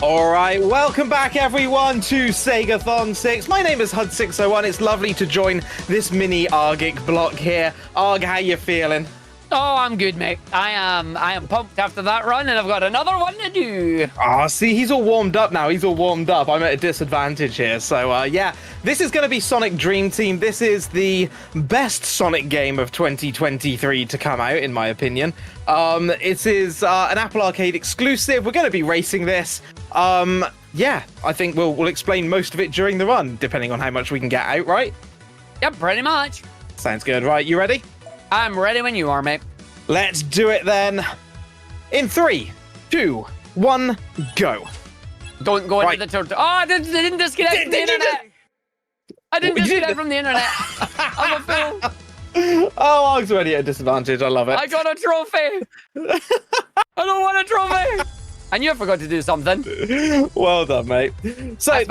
All right, welcome back everyone to SEGATHON 6. My name is huds601. It's lovely to join this mini argick block here. Arg, how you feeling? Oh, I'm good, mate. I am pumped after that run, and I've got another one to do. Ah, see, he's all warmed up now. He's all warmed up. I'm at a disadvantage here. So, yeah, this is going to be Sonic Dream Team. This is the best Sonic game of 2023 to come out, in my opinion. It is an Apple Arcade exclusive. We're going to be racing this. Yeah, I think we'll explain most of it during the run, depending on how much we can get out, right? Yep, pretty much. Sounds good. Right, you ready? I'm ready when you are, mate. Let's do it then. In 3, 2, 1, go. Don't go into the turtle. Oh, I didn't disconnect from the internet. I didn't disconnect from the internet. I'm a fool. Oh, Arg's already at a disadvantage. I love it. I got a trophy. I don't want a trophy. I knew I forgot to do something. Well done, mate. So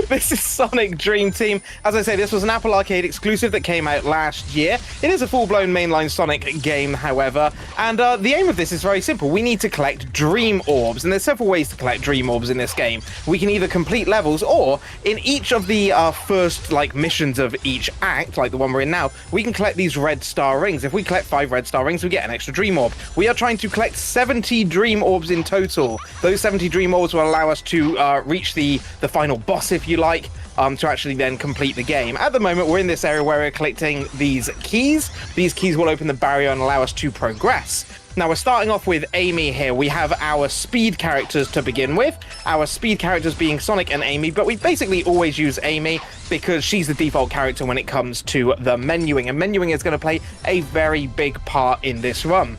this is Sonic Dream Team. As I say, this was an Apple Arcade exclusive that came out last year. It is a full-blown mainline Sonic game, however, and the aim of this is very simple. We need to collect Dream Orbs, and there's several ways to collect Dream Orbs in this game. We can either complete levels, or in each of the first missions of each act, like the one we're in now, we can collect these red star rings. If we collect 5 red star rings, we get an extra Dream Orb. We are trying to collect 70 Dream Orbs in total. Those 70 Dream Orbs will allow us to reach the final boss, if you like, to actually then complete the game. At the moment, we're in this area where we're collecting these keys. These keys will open the barrier and allow us to progress. Now, we're starting off with Amy here. We have our speed characters to begin with. Our speed characters being Sonic and Amy, but we basically always use Amy because she's the default character when it comes to the menuing, and menuing is going to play a very big part in this run.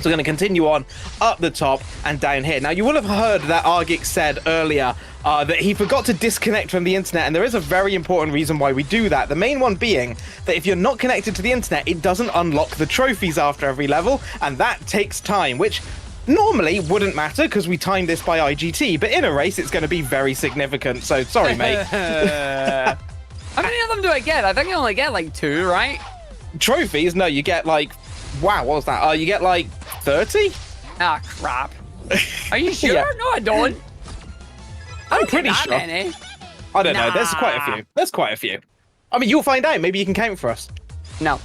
So we're going to continue on up the top and down here. Now, you will have heard that argick said earlier that he forgot to disconnect from the internet, and there is a very important reason why we do that. The main one being that if you're not connected to the internet, it doesn't unlock the trophies after every level, and that takes time, which normally wouldn't matter because we timed this by IGT, but in a race, it's going to be very significant. So, sorry, mate. How many of them do I get? I think I only get like 2, right? Trophies? No, you get like... Wow, what was that? You get like 30? Ah, crap. Are you sure? Yeah. No, I don't. I'm pretty sure. Many. I don't know. There's quite a few. There's quite a few. I mean, you'll find out. Maybe you can count for us. No.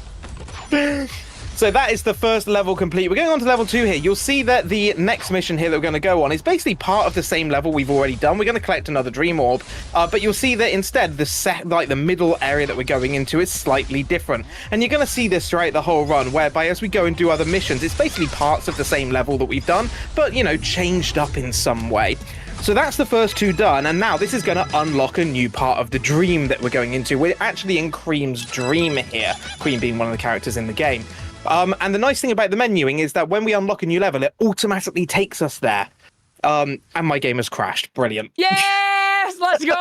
So that is the first level complete. We're going on to level 2 here. You'll see that the next mission here that we're going to go on is basically part of the same level we've already done. We're going to collect another Dream Orb, but you'll see that instead the middle area that we're going into is slightly different. And you're going to see this throughout the whole run, whereby as we go and do other missions, it's basically parts of the same level that we've done, but, you know, changed up in some way. So that's the first 2 done, and now this is going to unlock a new part of the dream that we're going into. We're actually in Cream's dream here, Cream being one of the characters in the game. And the nice thing about the menuing is that when we unlock a new level, it automatically takes us there. And my game has crashed. Brilliant. Yes! Let's go!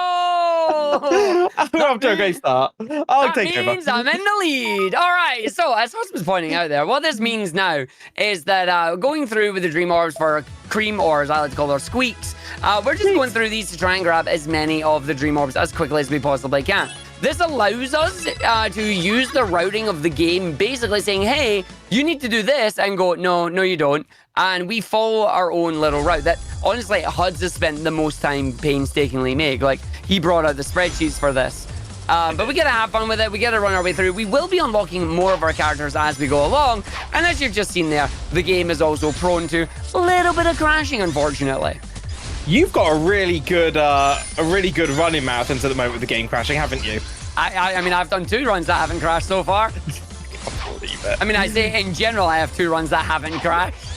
We're off to a great start. I'll take over. That means I'm in the lead. All right. So, as Hus was pointing out there, what this means now is that going through with the Dream Orbs for Cream, or as I like to call her, Squeaks, we're just going through these to try and grab as many of the Dream Orbs as quickly as we possibly can. This allows us to use the routing of the game, basically saying, hey, you need to do this, and go, no, you don't. And we follow our own little route that, honestly, Huds has spent the most time painstakingly make. Like, he brought out the spreadsheets for this. But we gotta have fun with it. We gotta run our way through. We will be unlocking more of our characters as we go along. And as you've just seen there, the game is also prone to a little bit of crashing, unfortunately. You've got a really good run in marathons at the moment with the game crashing, haven't you? I mean, I've done 2 runs that haven't crashed so far. Can't believe it. I mean, I say in general, I have 2 runs that haven't crashed.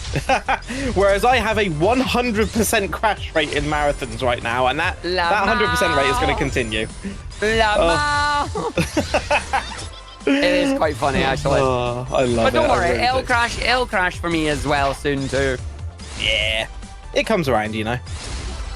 Whereas I have a 100% crash rate in marathons right now, and that 100% rate is going to continue. It is quite funny, actually. Oh, I love it. But don't worry, really it'll crash for me as well soon too. Yeah, it comes around, you know.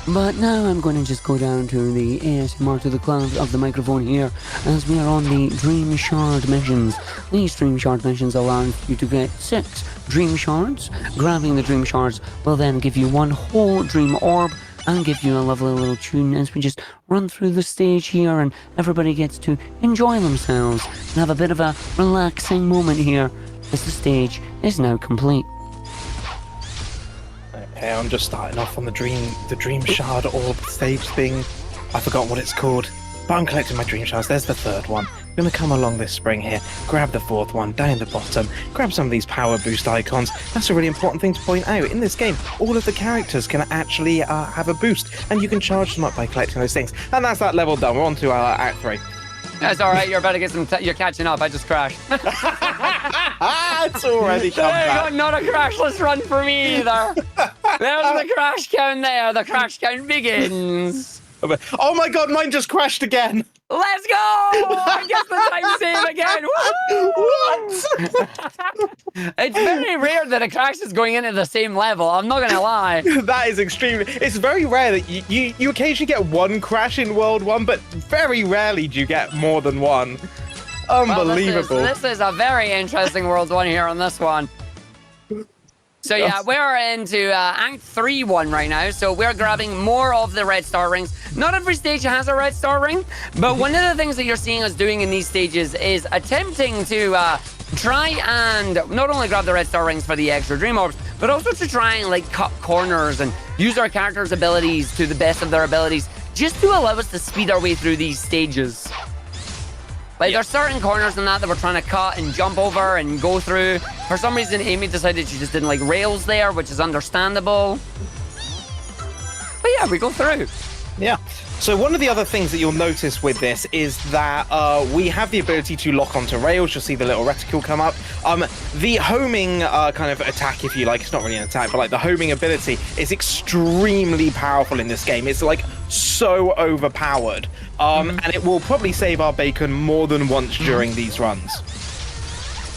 But now I'm going to just go down to the ASMR to the clouds of the microphone here, as we are on the Dream Shard missions. These Dream Shard missions allow you to get 6 Dream Shards. Grabbing the Dream Shards will then give you 1 whole Dream Orb, and give you a lovely little tune as we just run through the stage here, and everybody gets to enjoy themselves and have a bit of a relaxing moment here as the stage is now complete. Okay, I'm just starting off on the dream shard orb stage thing. I forgot what it's called, but I'm collecting my dream shards. There's the third one. I'm gonna come along this spring here, grab the fourth one down the bottom, grab some of these power boost icons. That's a really important thing to point out. In this game, all of the characters can actually have a boost, and you can charge them up by collecting those things. And that's that level done. We're on to Act 3. That's all right. You're about to get some. You're catching up. I just crashed. It's already come back. Not a crashless run for me either. There's the crash count there. The crash count begins. Oh my god, mine just crashed again. Let's go! I guess the time save again. What? It's very rare that a crash is going into the same level. I'm not gonna lie. That is extremely. It's very rare that you occasionally get one crash in World 1, but very rarely do you get more than one. Unbelievable. Well, this is a very interesting World 1 here on this one. So yeah, we're into Act 3 one right now, so we're grabbing more of the red star rings. Not every stage has a red star ring, but one of the things that you're seeing us doing in these stages is attempting to try and not only grab the red star rings for the extra dream orbs, but also to try and like cut corners and use our characters' abilities to the best of their abilities, just to allow us to speed our way through these stages. Like, there's certain corners in that we're trying to cut and jump over and go through. For some reason, Amy decided she just didn't like rails there, which is understandable. But yeah, we go through. Yeah. So one of the other things that you'll notice with this is that we have the ability to lock onto rails. You'll see the little reticle come up. The homing kind of attack, if you like, it's not really an attack, but like the homing ability is extremely powerful in this game. It's like so overpowered. And it will probably save our bacon more than once during these runs.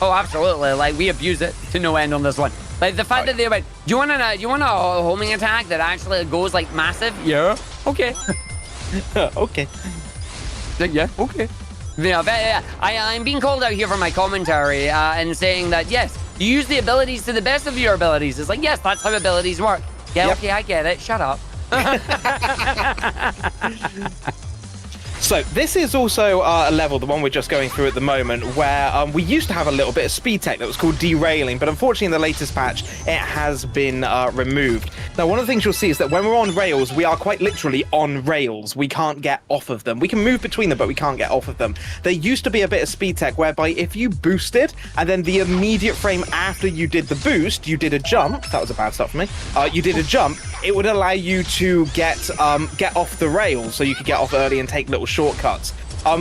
Oh, absolutely. Like, we abuse it to no end on this one. Like, the fact that they went, do you want a homing attack that actually goes, like, massive? Yeah. Okay. Okay. Yeah, okay. Yeah, I'm being called out here for my commentary and saying that, yes, you use the abilities to the best of your abilities. It's like, yes, that's how abilities work. Yeah, yep. Okay, I get it. Shut up. So this is also a level, the one we're just going through at the moment, where we used to have a little bit of speed tech that was called derailing, but unfortunately in the latest patch, it has been removed. Now, one of the things you'll see is that when we're on rails, we are quite literally on rails. We can't get off of them. We can move between them, but we can't get off of them. There used to be a bit of speed tech whereby if you boosted, and then the immediate frame after you did the boost, you did a jump. That was a bad start for me. You did a jump. It would allow you to get off the rails, so you could get off early and take little shortcuts.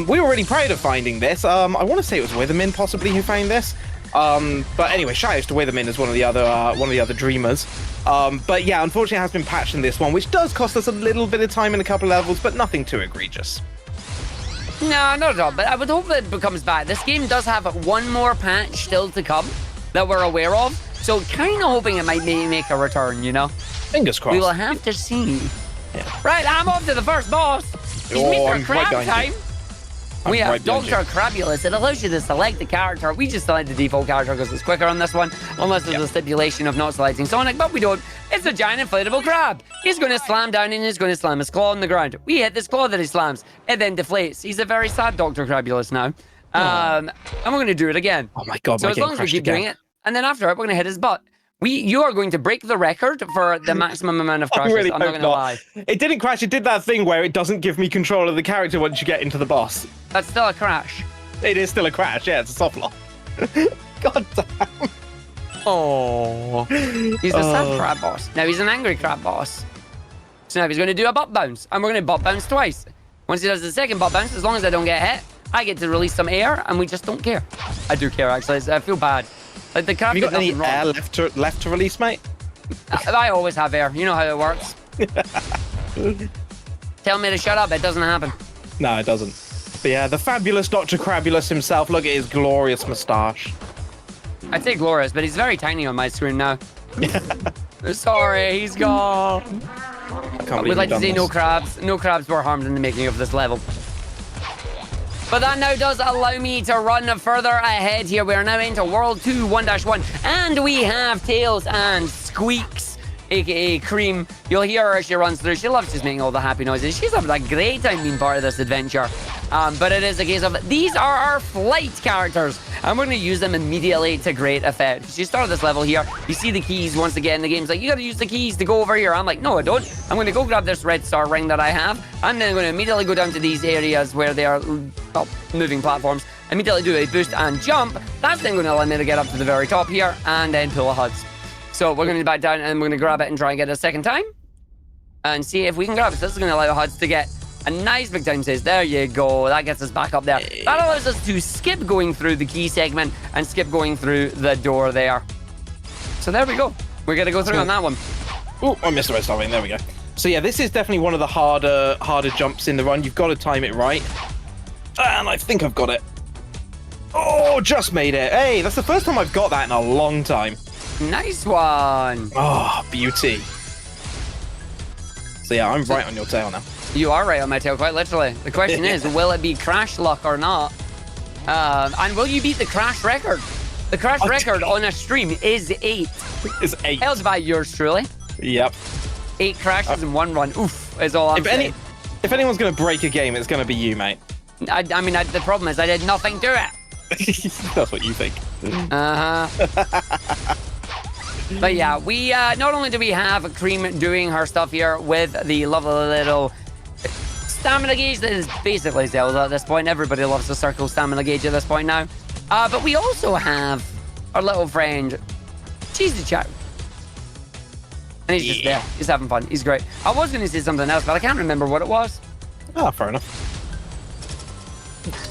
We were really proud of finding this. I want to say it was Withermin possibly who found this. But anyway, shout out to Withermin as one of the other dreamers. But yeah, unfortunately it has been patched in this one, which does cost us a little bit of time in a couple of levels, but nothing too egregious. No, not at all, but I would hope that it becomes bad. This game does have one more patch still to come that we're aware of, so kind of hoping it might make a return, you know? Fingers crossed. We will have to see. Yeah. Right, I'm off to the first boss. It's Mr. Crab time. We have Dr. Crabulous. It allows you to select the character. We just select the default character because it's quicker on this one, unless there's a stipulation of not selecting Sonic, but we don't. It's a giant inflatable crab. He's going to slam down and he's going to slam his claw on the ground. We hit this claw that he slams. It then deflates. He's a very sad Dr. Crabulous now. And we're going to do it again. Oh my god, so as long as we keep doing it, and then after it, we're going to hit his butt. You are going to break the record for the maximum amount of crashes. I'm not going to lie. It didn't crash. It did that thing where it doesn't give me control of the character once you get into the boss. That's still a crash. It is still a crash. Yeah, it's a soft lock. God damn. Oh. He's a sad crab boss. Now he's an angry crab boss. So now he's going to do a butt bounce. And we're going to butt bounce twice. Once he does the second butt bounce, as long as I don't get hit, I get to release some air, and we just don't care. I do care, actually. I feel bad. Like, the crab. Have you got any air left to release, mate? I always have air. You know how it works. Tell me to shut up. It doesn't happen. No, it doesn't. But yeah, the fabulous Dr. Crabulous himself. Look at his glorious moustache. I'd say glorious, but he's very tiny on my screen now. Sorry, he's gone. We'd like to say no crabs. No crabs were harmed in the making of this level. But that now does allow me to run further ahead here. We are now into World 2 1-1. And we have Tails and Squeaks, aka Cream. You'll hear her as she runs through. She loves just making all the happy noises. She's having a great time being part of this adventure. But it is a case of these are our flight characters. and we're going to use them immediately to great effect. So you start this level here, you see the keys once again. The game's like, you got to use the keys to go over here. I'm like, no, I don't. I'm going to go grab this red star ring that I have, and then I'm going to immediately go down to these areas where they are, well, moving platforms. Immediately do a boost and jump. That's then going to allow me to get up to the very top here, and then pull a HUDs. So we're going to back down, and we're going to grab it and try and get it a second time, and see if we can grab it. So this is going to allow HUDs to get a nice big time says. There you go. That gets us back up there. That allows us to skip going through the key segment and skip going through the door there. So there we go. We're going to go through on that one. Oh, I missed the red star ring. There we go. So yeah, this is definitely one of the harder jumps in the run. You've got to time it right. And I think I've got it. Oh, just made it. Hey, that's the first time I've got that in a long time. Nice one. Oh, beauty. So yeah, I'm right on your tail now. You are right on my tail, quite literally. The question is, will it be crash luck or not? And will you beat the crash record? The crash record on a stream is 8. It's 8. Held by yours truly. Yep. 8 crashes in one run. Oof, is all I'm saying. If anyone's going to break a game, it's going to be you, mate. I mean, the problem is I did nothing to it. That's what you think. Uh-huh. But yeah, we not only do we have Cream doing her stuff here with the lovely little stamina gauge that is basically Zelda at this point. Everybody loves the circle stamina gauge at this point now. But we also have our little friend, Cheesy Chow. And he's just there. He's having fun. He's great. I was going to say something else, but I can't remember what it was. Ah, fair enough.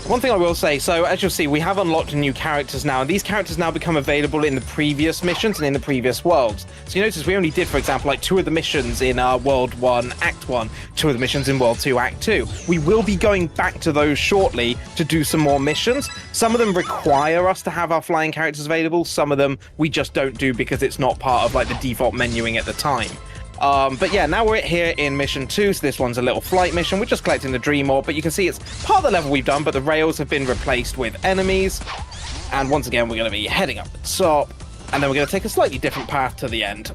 One thing I will say, so as you'll see, we have unlocked new characters now, and these characters now become available in the previous missions and in the previous worlds. So you notice we only did, for example, like 2 of the missions in World 1, Act 1, 2 of the missions in World 2, Act 2. We will be going back to those shortly to do some more missions. Some of them require us to have our flying characters available. Some of them we just don't do because it's not part of like the default menuing at the time. But yeah, now we're here in mission 2, so this one's a little flight mission. We're just collecting the Dream Orb, but you can see it's part of the level we've done, but the rails have been replaced with enemies. And once again, we're going to be heading up the top, and then we're going to take a slightly different path to the end.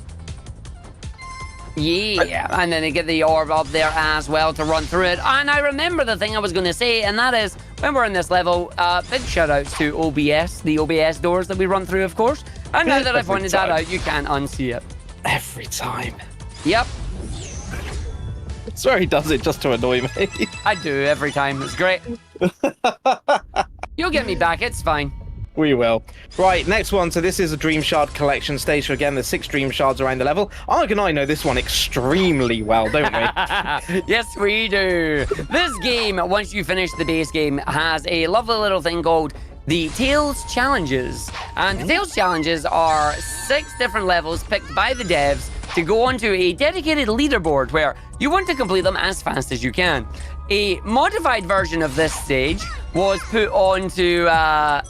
Yeah, and then they get the orb up there as well to run through it. And I remember the thing I was going to say, and that is, when we're in this level, big shout-outs to OBS, the OBS doors that we run through, of course. And now that I pointed that out, you can't unsee it. Every time. Yep. I swear he does it just to annoy me. I do every time. It's great. You'll get me back. It's fine. We will. Right, next one. So this is a Dream Shard collection stage. So again, there's 6 Dream Shards around the level. Arg and I know this one extremely well, don't we? Yes, we do. This game, once you finish the base game, has a lovely little thing called the Tales Challenges. And the Tales Challenges are 6 different levels picked by the devs to go onto a dedicated leaderboard where you want to complete them as fast as you can. A modified version of this stage was put onto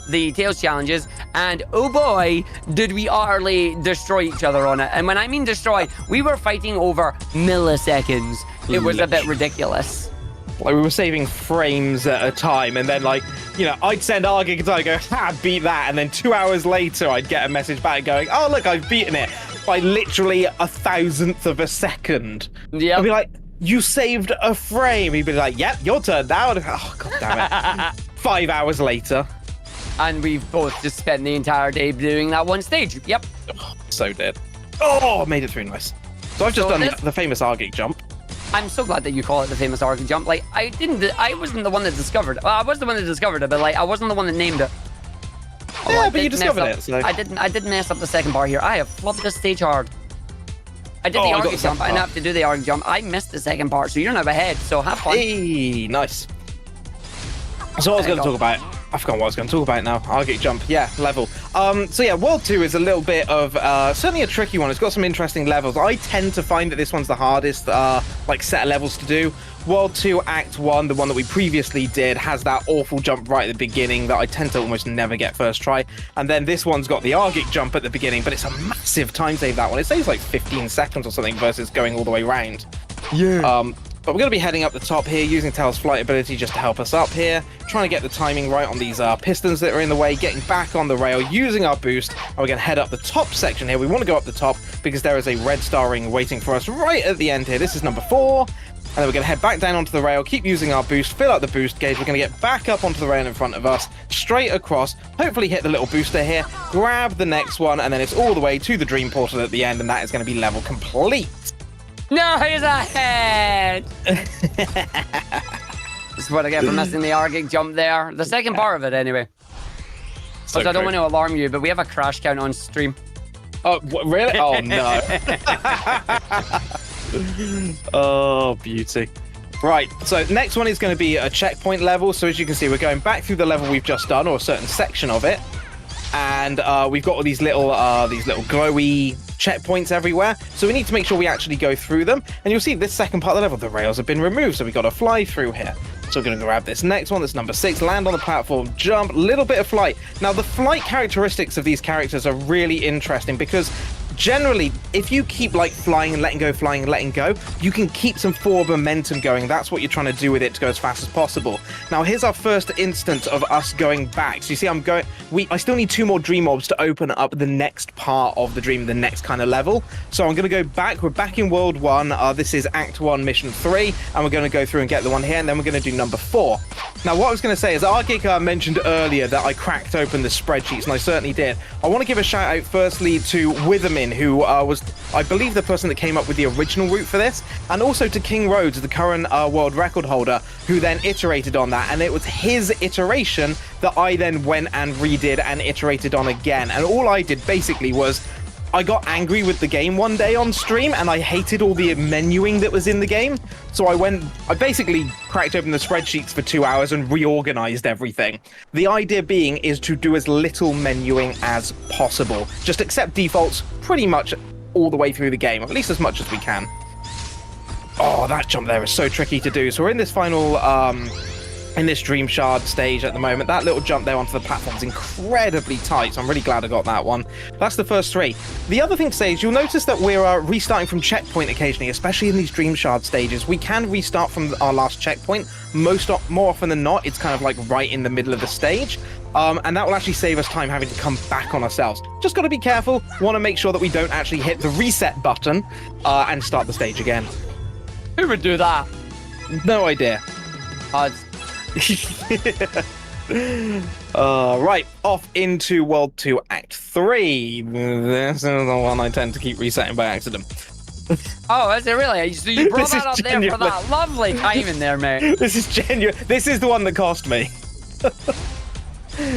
the Tales Challenges, and oh boy, did we utterly destroy each other on it. And when I mean destroy, we were fighting over milliseconds. It was a bit ridiculous. Like, we were saving frames at a time, and then, like, you know, I'd send argick and I'd go, ha, beat that, and then 2 hours later, I'd get a message back going, oh, look, I've beaten it by literally 1,000th of a second. Yep. I'd be like, you saved a frame. He'd be like, yep, your turn now. Oh, god damn it. 5 hours later. And we've both just spent the entire day doing that one stage. Yep. Oh, so dead. Oh, made it through nice. So I've just done the famous argick jump. I'm so glad that you call it the famous argick jump. Like, I wasn't the one that discovered it. Well, I was the one that discovered it, but like, I wasn't the one that named it. Yeah, but you discovered it. So. I didn't mess up the second bar here. I have flubbed this stage hard. I did the argick jump. I didn't have to do the argick jump. I missed the second part, so you're now ahead. So have fun. Hey, nice. So what I was going to talk about. I forgot what I was going to talk about now. Argick jump, yeah, level. So yeah, World 2 is a little bit of certainly a tricky one. It's got some interesting levels. I tend to find that this one's the hardest, like set of levels to do. World 2 Act 1, the one that we previously did, has that awful jump right at the beginning that I tend to almost never get first try. And then this one's got the Argick jump at the beginning, but it's a massive time save, that one. It saves like 15 seconds or something versus going all the way around. Yeah. But we're going to be heading up the top here, using Tails' flight ability just to help us up here, trying to get the timing right on these pistons that are in the way, getting back on the rail, using our boost, and we're going to head up the top section here. We want to go up the top because there is a red star ring waiting for us right at the end here. This is number 4. And then we're going to head back down onto the rail, keep using our boost, fill up the boost gauge. We're going to get back up onto the rail in front of us, straight across, hopefully hit the little booster here, grab the next one, and then it's all the way to the dream portal at the end, and that is going to be level complete. No, he's ahead! This is what I get for missing the argick jump there. The second part of it, anyway. So I don't want to alarm you, but we have a crash count on stream. Oh, really? Oh, no. Oh, beauty. Right, so next one is going to be a checkpoint level. So as you can see, we're going back through the level we've just done, or a certain section of it. And we've got all these little glowy checkpoints everywhere. So we need to make sure we actually go through them. And you'll see this second part of the level, the rails have been removed. So we've got to fly through here. So we're going to grab this next one, that's number 6, land on the platform, jump, little bit of flight. Now, the flight characteristics of these characters are really interesting because generally, if you keep like flying and letting go, you can keep some forward momentum going. That's what you're trying to do with it to go as fast as possible. Now, here's our first instance of us going back. So you see, I still need 2 more dream orbs to open up the next part of the dream, the next kind of level. So I'm going to go back. We're back in World 1. This is Act 1, Mission 3. And we're going to go through and get the one here. And then we're going to do number 4. Now, what I was going to say is argick mentioned earlier that I cracked open the spreadsheets, and I certainly did. I want to give a shout out firstly to Withermin, who was, I believe, the person that came up with the original route for this, and also to King Rhodes, the current world record holder, who then iterated on that, and it was his iteration that I then went and redid and iterated on again. And all I did basically was I got angry with the game one day on stream, and I hated all the menuing that was in the game. So I basically cracked open the spreadsheets for 2 hours and reorganized everything. The idea being is to do as little menuing as possible. Just accept defaults pretty much all the way through the game, or at least as much as we can. Oh, that jump there is so tricky to do. So we're in this final in this dream shard stage at the moment. That little jump there onto the platform is incredibly tight, so I'm really glad I got that one. That's the first 3. The other thing to say is you'll notice that we're restarting from checkpoint occasionally, especially in these dream shard stages. We can restart from our last checkpoint. More often than not, it's kind of like right in the middle of the stage. And that will actually save us time having to come back on ourselves. Just got to be careful. Want to make sure that we don't actually hit the reset button and start the stage again. Who would do that? No idea. Right, off into World 2 Act 3. This is the one I tend to keep resetting by accident. Oh, is it really? So you brought that up there for that lovely time in there, mate. This is genuine. This is the one that cost me.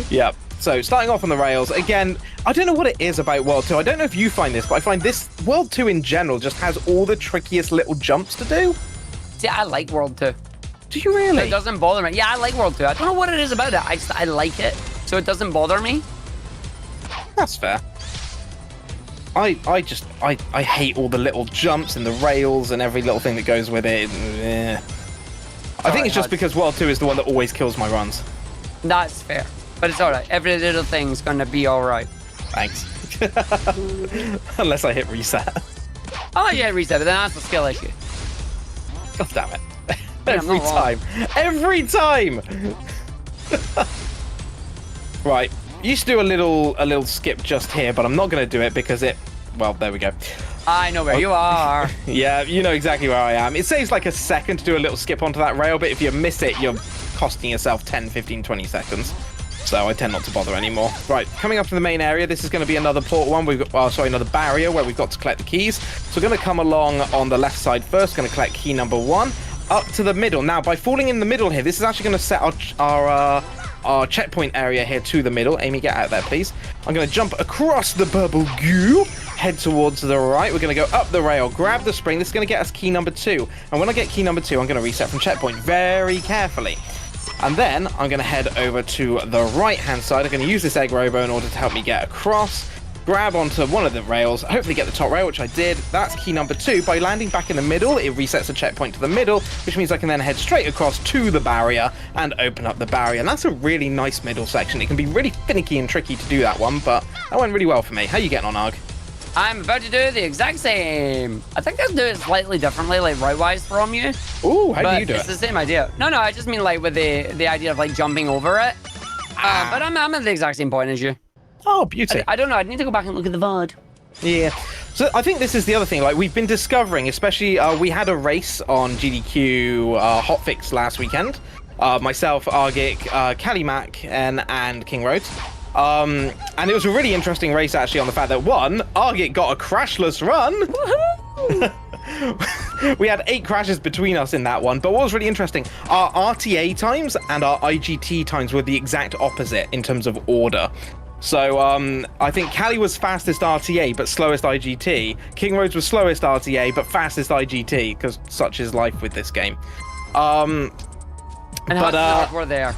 Yep. So starting off on the rails, again, I don't know what it is about World 2. I don't know if you find this, but I find this World 2 in general just has all the trickiest little jumps to do. See, I like World 2. Do you really? It doesn't bother me. Yeah, I like World 2. I don't know what it is about it. I like it, so it doesn't bother me. That's fair. I hate all the little jumps and the rails and every little thing that goes with it. Yeah. I think it's just because World 2 is the one that always kills my runs. That's fair. But it's alright. Every little thing's gonna be alright. Thanks. Unless I hit reset. Oh yeah, reset, but then that's a skill issue. God damn it. Yeah, Every time. Every time! Right. Used to do a little skip just here, but I'm not going to do it because well, there we go. I know where you are. Yeah, you know exactly where I am. It saves like a second to do a little skip onto that rail, but if you miss it, you're costing yourself 10, 15, 20 seconds. So I tend not to bother anymore. Right, coming up to the main area, this is going to be another port one. We've got, another barrier where we've got to collect the keys. So we're going to come along on the left side first, going to collect key number 1. Up to the middle. Now, by falling in the middle here, this is actually going to set our checkpoint area here to the middle. Amy, get out there, please. I'm going to jump across the bubble goo, head towards the right. We're going to go up the rail, grab the spring. This is going to get us key number 2. And when I get key number 2, I'm going to reset from checkpoint very carefully. And then I'm going to head over to the right-hand side. I'm going to use this egg robo in order to help me get across. Grab onto one of the rails, hopefully get the top rail, which I did. That's key number 2. By landing back in the middle, it resets the checkpoint to the middle, which means I can then head straight across to the barrier and open up the barrier. And that's a really nice middle section. It can be really finicky and tricky to do that one, but that went really well for me. How you getting on, Arg? I'm about to do the exact same. I think I'll do it slightly differently, like right-wise from you. Ooh, how do you do it? It's the same idea. No, I just mean like with the idea of like jumping over it. But I'm at the exact same point as you. Oh, beauty. I don't know. I need to go back and look at the VOD. Yeah. So I think this is the other thing. Like we've been discovering, especially we had a race on GDQ Hotfix last weekend. Myself, argick, Calimac, and King Rhodes. And it was a really interesting race actually on the fact that one, argick got a crashless run. We had 8 crashes between us in that one, but what was really interesting, our RTA times and our IGT times were the exact opposite in terms of order. So I think Cali was fastest RTA but slowest IGT. King Rhodes was slowest RTA but fastest IGT, because such is life with this game. And we're there.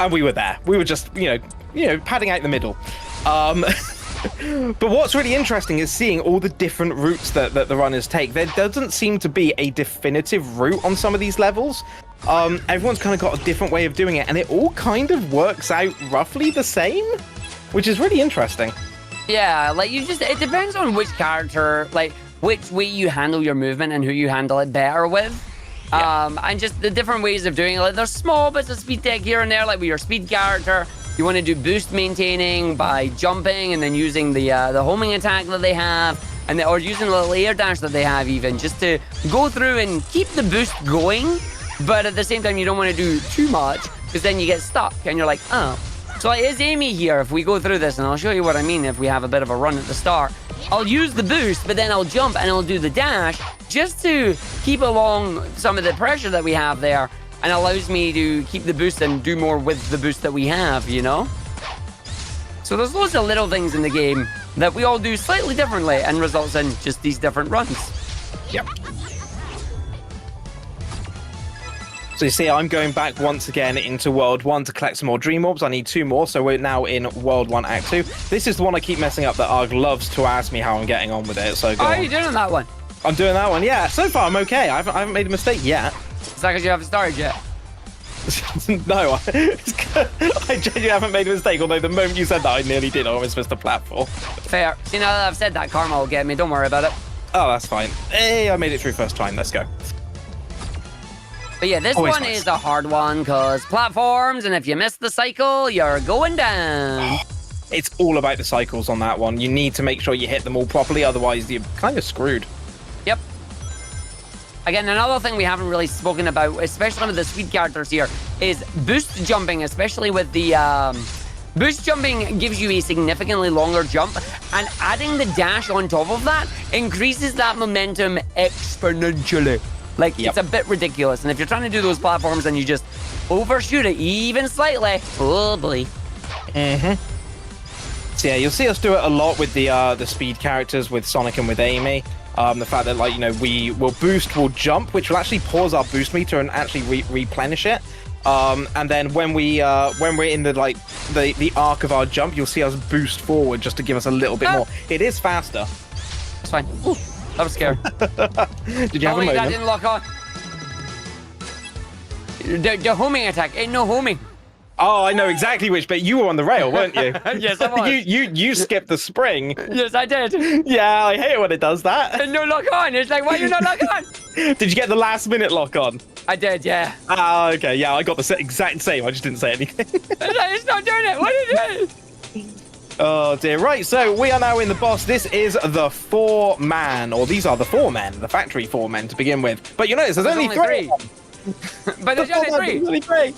And we were there. We were just, you know, padding out the middle. But what's really interesting is seeing all the different routes that the runners take. There doesn't seem to be a definitive route on some of these levels. Everyone's kind of got a different way of doing it, and it all kind of works out roughly the same, which is really interesting. Yeah, like it depends on which character, like which way you handle your movement and who you handle it better with. Yeah. And just the different ways of doing it. Like there's small bits of speed tech here and there, like with your speed character. You want to do boost maintaining by jumping and then using the homing attack that they have, or using the little air dash that they have even, just to go through and keep the boost going. But at the same time, you don't want to do too much, because then you get stuck and you're like, oh. So like, is Amy here if we go through this, and I'll show you what I mean if we have a bit of a run at the start. I'll use the boost, but then I'll jump and I'll do the dash just to keep along some of the pressure that we have there, and allows me to keep the boost and do more with the boost that we have, you know? So there's loads of little things in the game that we all do slightly differently and results in just these different runs. Yep. So you see, I'm going back once again into World 1 to collect some more Dream Orbs. I need 2 more, so we're now in World 1 Act 2. This is the one I keep messing up that Arg loves to ask me how I'm getting on with it, so go on. How are you doing on that one? I'm doing that one, yeah. So far, I'm okay. I haven't made a mistake yet. Is that because you haven't started yet? No, I genuinely haven't made a mistake, although the moment you said that, I nearly did. I almost missed a platform. Fair. See, now that I've said that, karma will get me. Don't worry about it. Oh, that's fine. Hey, I made it through first time. Let's go. But yeah, this one is a hard one, because platforms, and if you miss the cycle, you're going down. It's all about the cycles on that one. You need to make sure you hit them all properly, otherwise you're kind of screwed. Yep. Again, another thing we haven't really spoken about, especially with the speed characters here, is boost jumping, especially with the... Boost jumping gives you a significantly longer jump, and adding the dash on top of that increases that momentum exponentially. Like, It's a bit ridiculous, and if you're trying to do those platforms and you just overshoot it even slightly, oh boy. So yeah, you'll see us do it a lot with the speed characters, with Sonic and with Amy. The fact that, like, you know, we will boost, we'll jump, which will actually pause our boost meter and actually replenish it. And then when we're in the arc of our jump, you'll see us boost forward just to give us a little bit more. It is faster. It's fine. Ooh, that was scary. Did you have a moment? That didn't lock on. The homing attack ain't no homing. Oh, I know exactly which bit. You were on the rail, weren't you? Yes, I was. You skipped the spring. Yes, I did. Yeah, I hate it when it does that. No lock on. It's like, why you not lock on? Did you get the last minute lock on? I did, yeah. Ah, okay. Yeah, I got the exact same. I just didn't say anything. It's not doing it. What are you doing? Oh dear. Right, so we are now in the boss. This is the 4-man, or these are the 4 men, the factory 4 men to begin with. But you notice there's only 3. But there's only 3.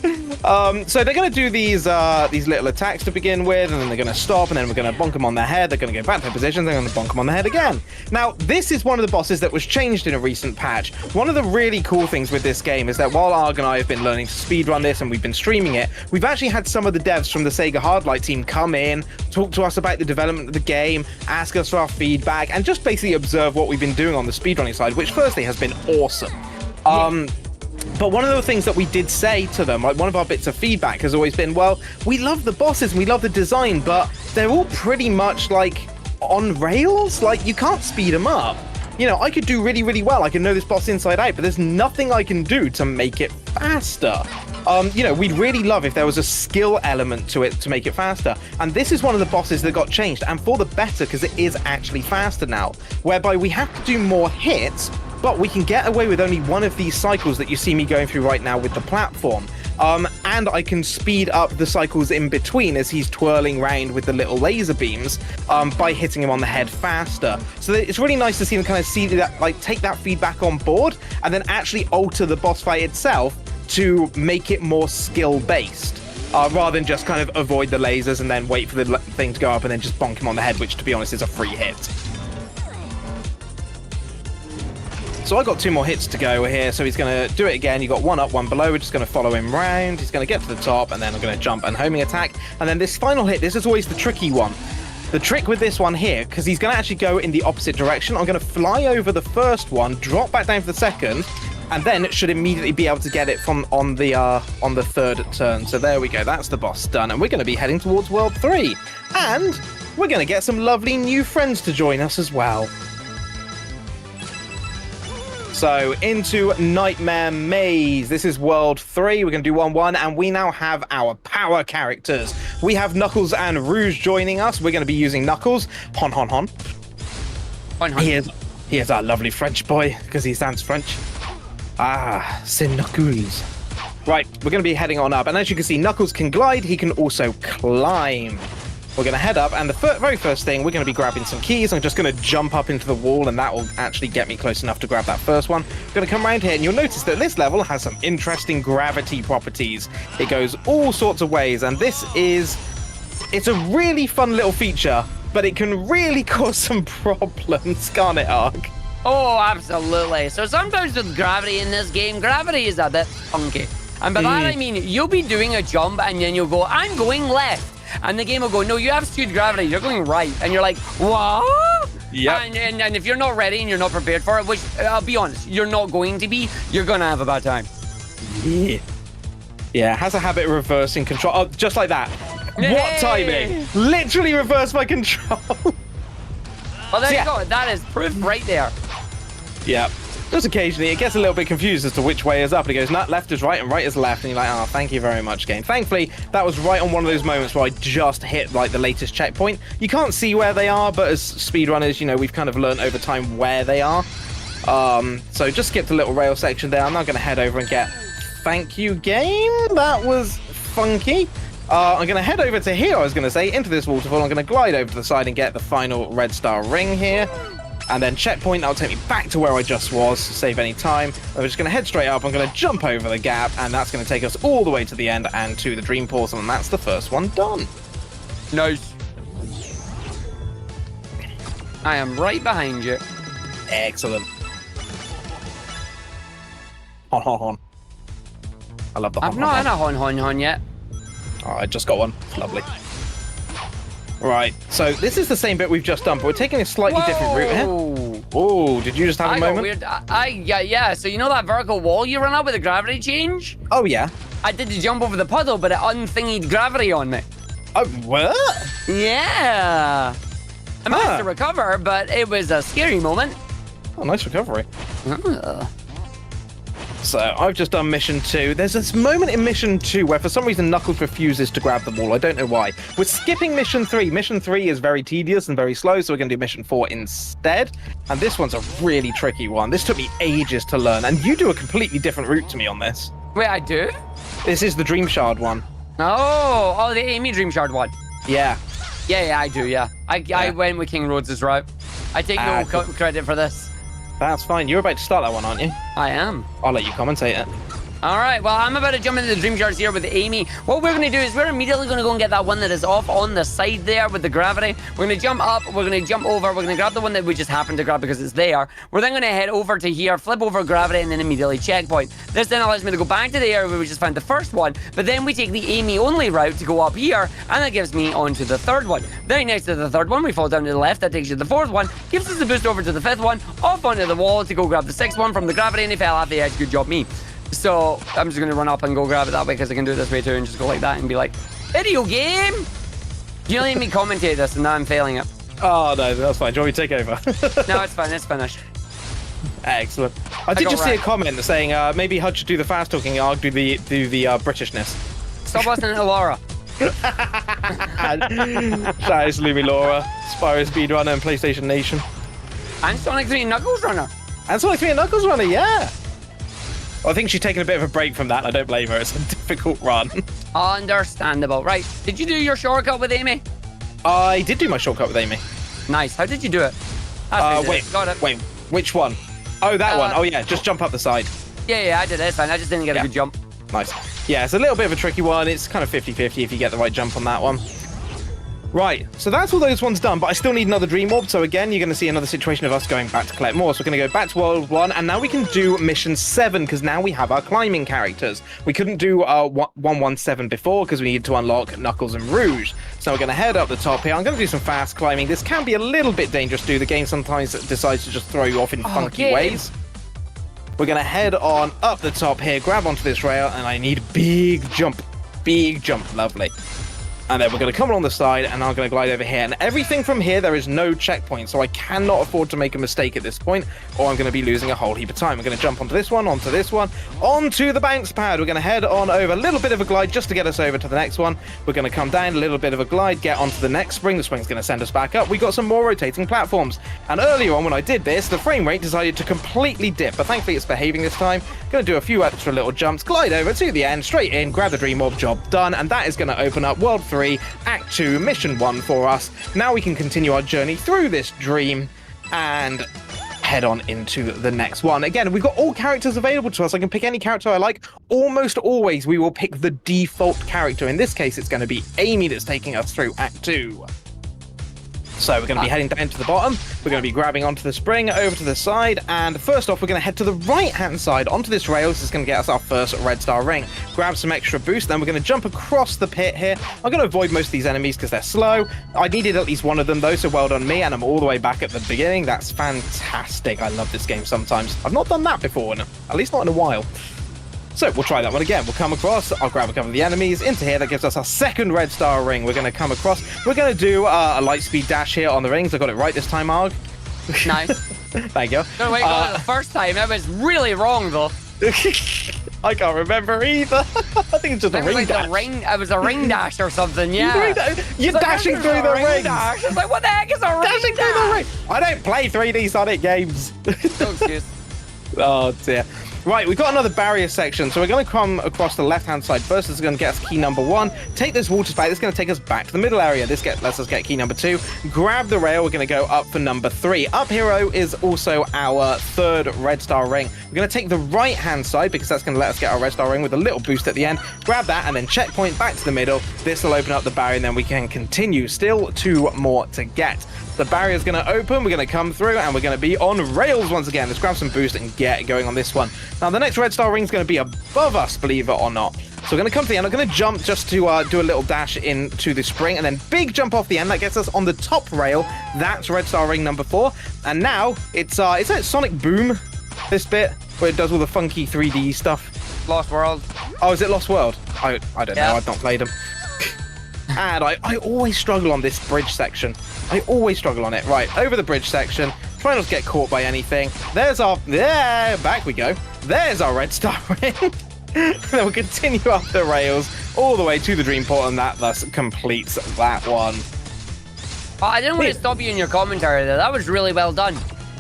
So they're going to do these little attacks to begin with, and then they're going to stop, and then we're going to bonk them on their head. They're going to go back to their positions. They're going to bonk them on the head again. Now, this is one of the bosses that was changed in a recent patch. One of the really cool things with this game is that while Arg and I have been learning to speedrun this, and we've been streaming it, we've actually had some of the devs from the Sega Hardlight team come in, talk to us about the development of the game, ask us for our feedback, and just basically observe what we've been doing on the speedrunning side, which firstly has been awesome. But one of the things that we did say to them, like one of our bits of feedback has always been, well, we love the bosses and we love the design, but they're all pretty much like on rails. Like, you can't speed them up. You know, I could do really, really well. I can know this boss inside out, but there's nothing I can do to make it faster. You know, we'd really love if there was a skill element to it to make it faster. And this is one of the bosses that got changed, and for the better, because it is actually faster now, whereby we have to do more hits, but we can get away with only one of these cycles that you see me going through right now with the platform. and I can speed up the cycles in between as he's twirling around with the little laser beams by hitting him on the head faster. So it's really nice to see him kind of see that, like, take that feedback on board and then actually alter the boss fight itself to make it more skill-based. Rather than just kind of avoid the lasers and then wait for the thing to go up and then just bonk him on the head, which, to be honest, is a free hit. So I got 2 more hits to go here, so he's going to do it again. You got 1 up, 1 below. We're just going to follow him round. He's going to get to the top, and then I'm going to jump and homing attack. And then this final hit, this is always the tricky one. The trick with this one here, because he's going to actually go in the opposite direction, I'm going to fly over the first one, drop back down for the second, and then should immediately be able to get it from on the third turn. So there we go, that's the boss done, and we're going to be heading towards World 3. And we're going to get some lovely new friends to join us as well. So into Nightmare Maze. This is World 3. We're going to do 1-1, and we now have our power characters. We have Knuckles and Rouge joining us. We're going to be using Knuckles. Hon, hon, hon. Hon, hon. Here's our lovely French boy, because he sounds French. Ah, c'est Knuckles. Right, we're going to be heading on up, and as you can see, Knuckles can glide, he can also climb. We're going to head up, and the very first thing, we're going to be grabbing some keys. I'm just going to jump up into the wall, and that will actually get me close enough to grab that first one. I'm going to come around here, and you'll notice that this level has some interesting gravity properties. It goes all sorts of ways, and it's a really fun little feature, but it can really cause some problems, can't it, Arg? Oh, absolutely. So sometimes with gravity in this game, gravity is a bit funky. And by that I mean, you'll be doing a jump and then you'll go, I'm going left. And the game will go, no, you have skewed gravity. You're going right. And you're like, what? Yeah. And if you're not ready and you're not prepared for it, which I'll be honest, you're not going to be, you're going to have a bad time. Yeah. Yeah, it has a habit of reversing control. Oh, just like that. Hey! What timing? Literally reversed my control. Well, there you go. That is proof right there. Yeah. Just occasionally, it gets a little bit confused as to which way is up. And it goes, left is right and right is left. And you're like, oh, thank you very much, game. Thankfully, that was right on one of those moments where I just hit, like, the latest checkpoint. You can't see where they are, but as speedrunners, you know, we've kind of learned over time where they are. So just skipped a little rail section there. I'm now going to head over and get... Thank you, game. That was funky. I'm going to head over to here, I was going to say, into this waterfall. I'm going to glide over to the side and get the final red star ring here. And then checkpoint, that'll take me back to where I just was to save any time. I'm just going to head straight up. I'm going to jump over the gap, and that's going to take us all the way to the end and to the dream portal, and that's the first one done. Nice. I am right behind you. Excellent. Hon, hon, hon. I love the hon, I've not had a hon yet. Oh, I just got one. It's lovely. Right, so this is the same bit we've just done, but we're taking a slightly different route here. Oh, did you just have a moment? Yeah, so you know that vertical wall you run up with the gravity change? Oh, yeah. I did the jump over the puddle, but it unthingied gravity on me. Oh, what? Yeah. I managed to recover, but it was a scary moment. Oh, nice recovery. So I've just done mission 2. There's this moment in mission 2 where for some reason Knuckles refuses to grab the wall. I don't know why. We're skipping mission 3. Mission 3 is very tedious and very slow, so we're going to do mission 4 instead. And this one's a really tricky one. This took me ages to learn, and you do a completely different route to me on this. Wait, I do? This is the Dream Shard one. Oh, the Amy Dream Shard one. Yeah. Yeah, I do, yeah. I went with King Rhodes' route. I take no credit for this. That's fine. You're about to start that one, aren't you? I am. I'll let you commentate it. All right, well, I'm about to jump into the Dream Shards here with Amy. What we're going to do is we're immediately going to go and get that one that is off on the side there with the gravity. We're going to jump up, we're going to jump over, we're going to grab the one that we just happened to grab because it's there. We're then going to head over to here, flip over gravity, and then immediately checkpoint. This then allows me to go back to the area where we just found the first one, but then we take the Amy-only route to go up here, and that gives me onto the third one. Then next to the third one, we fall down to the left, that takes you to the fourth one, gives us a boost over to the fifth one, off onto the wall to go grab the sixth one from the gravity, and he fell off the edge. Good job, me. So I'm just going to run up and go grab it that way because I can do it this way too and just go like that and be like, video game! You don't let me commentate this and now I'm failing it. Oh, no, that's fine. Do you want me to take over? No, it's fine. It's finished. Excellent. I did just see a comment saying maybe Hud should do the fast talking, Arg do the Britishness. Stop listening to Laura. Shout out to Lumi Laura, Spyro Speedrunner and PlayStation Nation. And Sonic 3 Knuckles Runner. And Sonic 3 and Knuckles Runner, yeah. I think she's taking a bit of a break from that. I don't blame her. It's a difficult run. Understandable. Right. Did you do your shortcut with Amy? I did do my shortcut with Amy. Nice. How did you do it? That's Wait, got it. wait, which one? Oh, that one. Oh, yeah, just jump up the side. Yeah, I did it. It's fine. I just didn't get a good jump. Nice. Yeah, it's a little bit of a tricky one. It's kind of 50-50 if you get the right jump on that one. Right, so that's all those ones done, but I still need another Dream Orb. So again, you're going to see another situation of us going back to collect more. So we're going to go back to World 1, and now we can do Mission 7, because now we have our climbing characters. We couldn't do 117 before, because we needed to unlock Knuckles and Rouge. So we're going to head up the top here. I'm going to do some fast climbing. This can be a little bit dangerous to do. The game sometimes decides to just throw you off in funky ways. We're going to head on up the top here, grab onto this rail, and I need big jump. Big jump. Lovely. And then we're going to come along the side, and I'm going to glide over here. And everything from here, there is no checkpoint, so I cannot afford to make a mistake at this point, or I'm going to be losing a whole heap of time. We're going to jump onto this one, onto the banks pad. We're going to head on over, a little bit of a glide just to get us over to the next one. We're going to come down, a little bit of a glide, get onto the next spring. The spring's going to send us back up. We got some more rotating platforms. And earlier on, when I did this, the frame rate decided to completely dip, but thankfully it's behaving this time. Going to do a few extra little jumps, glide over to the end, straight in, grab the Dream Orb, job done, and that is going to open up World 3, Act 2, Mission 1 for us. Now we can continue our journey through this dream and head on into the next one. Again, we've got all characters available to us. I can pick any character I like. Almost always we will pick the default character. In this case, it's going to be Amy that's taking us through Act 2. So we're going to be heading down to the bottom. We're going to be grabbing onto the spring, over to the side, and first off, we're going to head to the right-hand side onto this rail. This is going to get us our first red star ring. Grab some extra boost, then we're going to jump across the pit here. I'm going to avoid most of these enemies because they're slow. I needed at least one of them, though, so well done me, and I'm all the way back at the beginning. That's fantastic. I love this game sometimes. I've not done that before, at least not in a while. So we'll try that one again. We'll come across. I'll grab a couple of the enemies into here. That gives us our second red star ring. We're going to come across. We're going to do a light speed dash here on the rings. I got it right this time, Arg. Nice. Thank you. No, wait, got it the first time. That was really wrong, though. I can't remember either. I think it's just a ring dash. It was a ring dash or something, yeah. You're dashing through the rings. I was like, what the heck is a ring Dashing dash? through the ring. I don't play 3D Sonic games. No excuse. Oh, dear. Right, we've got another barrier section, so we're going to come across the left-hand side first. This is going to get us key number 1. Take this water spout. This is going to take us back to the middle area. This lets us get key number 2. Grab the rail. We're going to go up for number 3. Up hero is also our third red star ring. We're going to take the right-hand side because that's going to let us get our red star ring with a little boost at the end. Grab that and then checkpoint back to the middle. This will open up the barrier, and then we can continue. Still 2 more to get. The barrier is going to open, we're going to come through, and we're going to be on rails once again. Let's grab some boost and get going on this one. Now, the next red star ring is going to be above us, believe it or not. So we're going to come to the end. I'm going to jump just to do a little dash into the spring, and then big jump off the end. That gets us on the top rail. That's red star ring number 4. And now, it's that Sonic Boom, this bit, where it does all the funky 3D stuff. Lost World. Oh, is it Lost World? I don't know. I've not played them. And I always struggle on this bridge section. I always struggle on it. Right, over the bridge section. Try not to get caught by anything. There's our... There, back we go. There's our red star ring. And then we'll continue up the rails all the way to the dream port, and that thus completes that one. Oh, I didn't want to stop you in your commentary there. That was really well done.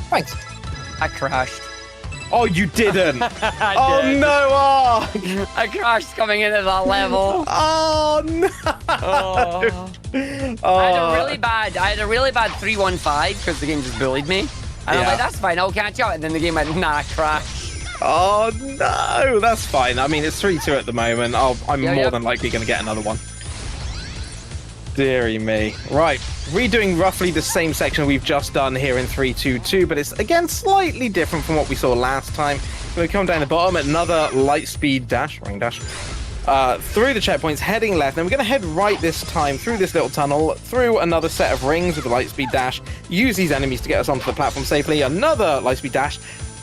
Thanks. I crashed. Oh, you didn't. I did. did. No, I crashed coming into that level. Oh no. Oh. I had a really bad 315 because the game just bullied me. And I'm like, that's fine, I'll catch up. And then the game went, nah, crash. Oh no, that's fine. I mean, it's 3-2 at the moment. I'm more than likely going to get another one. Deary me. Right, redoing roughly the same section we've just done here in 3-2-2, but it's again slightly different from what we saw last time. We're going to come down the bottom, another light speed dash, ring dash, through the checkpoints, heading left. Then we're going to head right this time through this little tunnel, through another set of rings with the light speed dash, use these enemies to get us onto the platform safely, another light speed dash.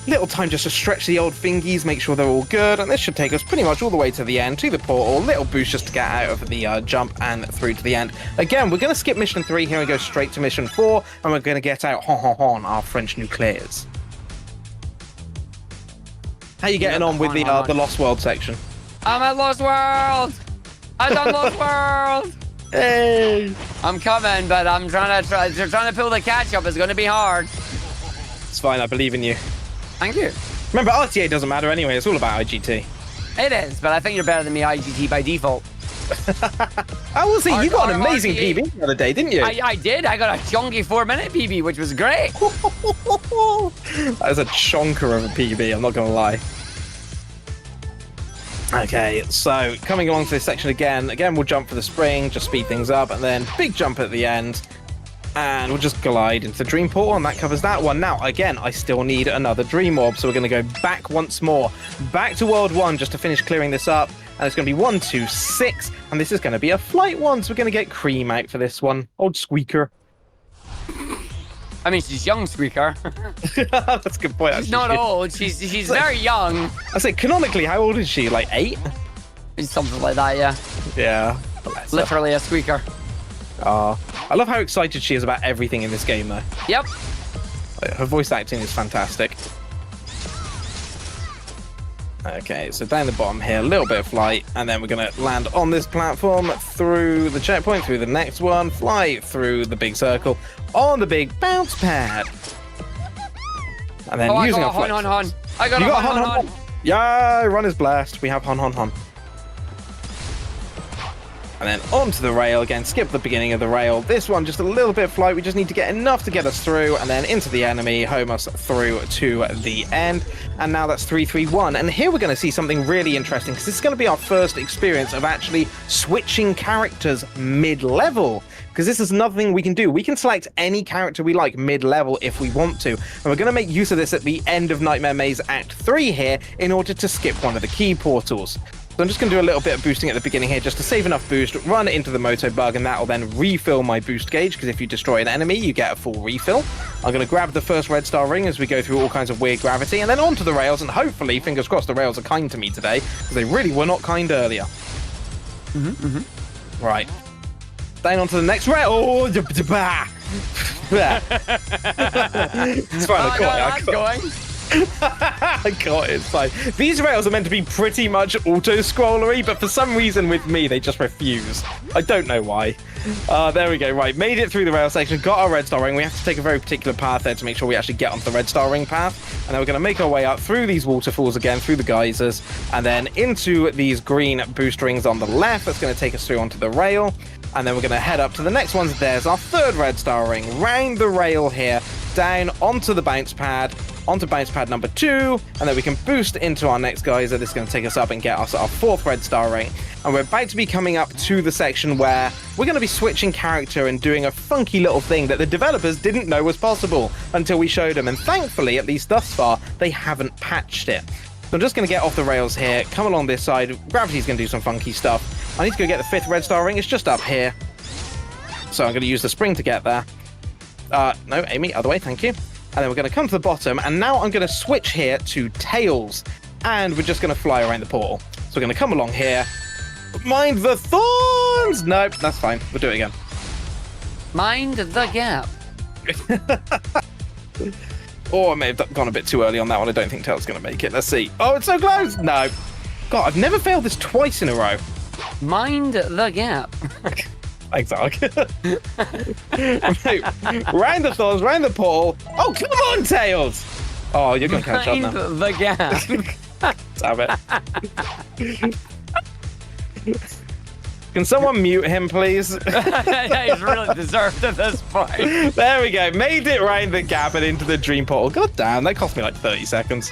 Little time just to stretch the old fingies, make sure they're all good, and this should take us pretty much all the way to the end, to the portal. Little boost just to get out of the jump and through to the end. Again, we're going to skip mission 3 here and go straight to mission 4, and we're going to get out our French nuclears. How you getting on with the Lost World section? I'm at Lost World! I done Lost World! Hey! I'm coming, but I'm trying to pull the catch up. It's going to be hard. It's fine, I believe in you. Thank you. Remember, RTA doesn't matter anyway. It's all about IGT. It is, but I think you're better than me IGT by default. I will see. You got an amazing PB the other day, didn't you? I did. I got a chunky 4-minute PB, which was great. That is a chonker of a PB, I'm not going to lie. Okay, so coming along to this section again, we'll jump for the spring, just speed things up, and then big jump at the end. And we'll just glide into the Dream Portal, and that covers that one. Now, again, I still need another Dream Orb, so we're going to go back once more. Back to World 1 just to finish clearing this up. And it's going to be 1, 2, 6. And this is going to be a flight one, so we're going to get Cream out for this one. Old Squeaker. I mean, she's young, Squeaker. That's a good point, actually. She's not old. She's very young. I say, canonically, how old is she? Like 8? Something like that, yeah. Yeah. Literally a Squeaker. I love how excited she is about everything in this game, though. Yep. Her voice acting is fantastic. Okay, so down the bottom here, a little bit of flight, and then we're going to land on this platform, through the checkpoint, through the next one, fly through the big circle, on the big bounce pad. And then using our flight. Hon. I got a hon. Yeah, run is blessed. We have hon. And then onto the rail again, skip the beginning of the rail. This one, just a little bit of flight. We just need to get enough to get us through, and then into the enemy, home us through to the end. And now that's 3-3-1. And here we're going to see something really interesting, because this is going to be our first experience of actually switching characters mid-level. Because this is another thing we can do. We can select any character we like mid-level if we want to. And we're going to make use of this at the end of Nightmare Maze Act 3 here in order to skip one of the key portals. So I'm just going to do a little bit of boosting at the beginning here just to save enough boost, run into the Moto Bug, and that will then refill my boost gauge, because if you destroy an enemy, you get a full refill. I'm going to grab the first red star ring as we go through all kinds of weird gravity, and then onto the rails, and hopefully, fingers crossed, the rails are kind to me today, because they really were not kind earlier. Right. Down onto the next rail. Oh, it's fine. I got it. I got it. It's fine. These rails are meant to be pretty much auto-scrollery, but for some reason with me, they just refuse. I don't know why. There we go. Right, made it through the rail section, got our red star ring. We have to take a very particular path there to make sure we actually get onto the red star ring path. And then we're going to make our way up through these waterfalls again, through the geysers, and then into these green boost rings on the left. That's going to take us through onto the rail. And then we're going to head up to the next ones. There's our third red star ring. Round the rail here, down onto the bounce pad, onto bounce pad number 2, and then we can boost into our next geyser. This is going to take us up and get us our fourth red star ring. And we're about to be coming up to the section where we're going to be switching character and doing a funky little thing that the developers didn't know was possible until we showed them. And thankfully, at least thus far, they haven't patched it. So I'm just going to get off the rails here, come along this side. Gravity's going to do some funky stuff. I need to go get the 5th red star ring. It's just up here. So I'm going to use the spring to get there. No, Amy, other way, thank you. And then we're going to come to the bottom, and now I'm going to switch here to Tails, and we're just going to fly around the portal. So we're going to come along here. Mind the thorns! Nope, that's fine. We'll do it again. Mind the gap. Oh, I may have gone a bit too early on that one. I don't think Tails is going to make it. Let's see. Oh, it's so close! No. God, I've never failed this twice in a row. Mind the gap. Thanks, Arg. Round the thorns, round the portal. Oh, come on, Tails! Oh, you're going to catch up now. Mind the gap. Damn it. Can someone mute him, please? He's really deserved at this point. There we go. Made it round the gap and into the dream portal. God damn, that cost me like 30 seconds.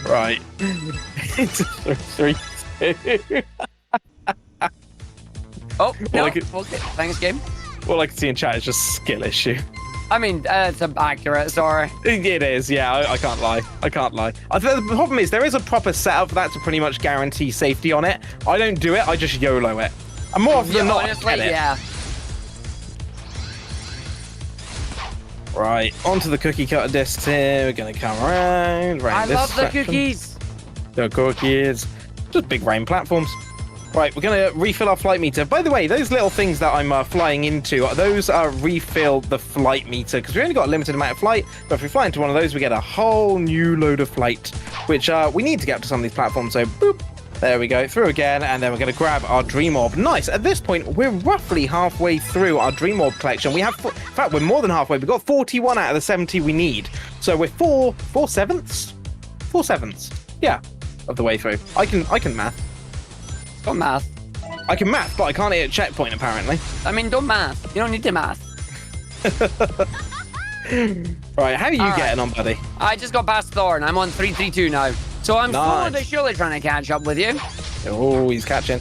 Right. 3, 2. Oh, no. Okay, thanks, game. All I can see in chat is just skill issue. I mean, it's accurate, sorry. It is, yeah, I can't lie. I can't lie. The problem is, there is a proper setup for that to pretty much guarantee safety on it. I don't do it, I just YOLO it. And more often than not, honestly, I get it. Yeah. Right, onto the cookie cutter discs here. We're going to come around this I love the section. cookies. The cookies. Just big rain platforms. Right, we're going to refill our flight meter. By the way, those little things that I'm flying into, those refill the flight meter, because we only got a limited amount of flight, but if we fly into one of those, we get a whole new load of flight, which we need to get up to some of these platforms, so boop, there we go, through again, and then we're going to grab our Dream Orb. Nice, at this point, we're roughly halfway through our Dream Orb collection. We have, in fact, we're more than halfway. We've got 41 out of the 70 we need, so we're 4/7 4/7. Yeah, of the way through. I can math. Don't math. I can math, but I can't hit a checkpoint apparently. I mean, don't math. You don't need to math. Right, how are you All right. getting on, buddy? I just got past Thorn. I'm on 332 now. So I'm Nice. slowly but surely trying to catch up with you. Oh, he's catching.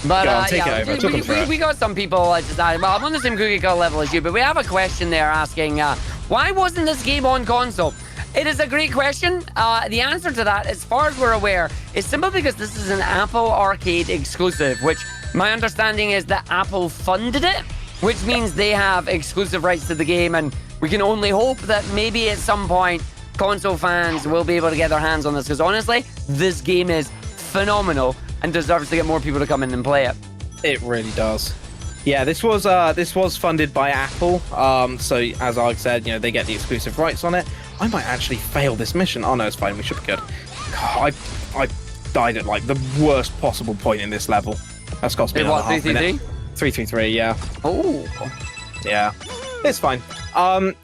But Go on, take yeah, it over. Talk him through it. we got some people deciding, well, I'm on the same cookie cutter level as you, but we have a question there asking, why wasn't this game on console? It is a great question. The answer to that, as far as we're aware, is simply because this is an Apple Arcade exclusive, which my understanding is that Apple funded it, which means they have exclusive rights to the game, and we can only hope that maybe at some point console fans will be able to get their hands on this, because honestly, this game is phenomenal and deserves to get more people to come in and play it. It really does. Yeah, this was funded by Apple. So as I said, you know, they get the exclusive rights on it. I might actually fail this mission. Oh no, it's fine. We should be good. God, I died at like the worst possible point in this level. That's cost me another half minute. 333, yeah. Oh. Yeah, it's fine.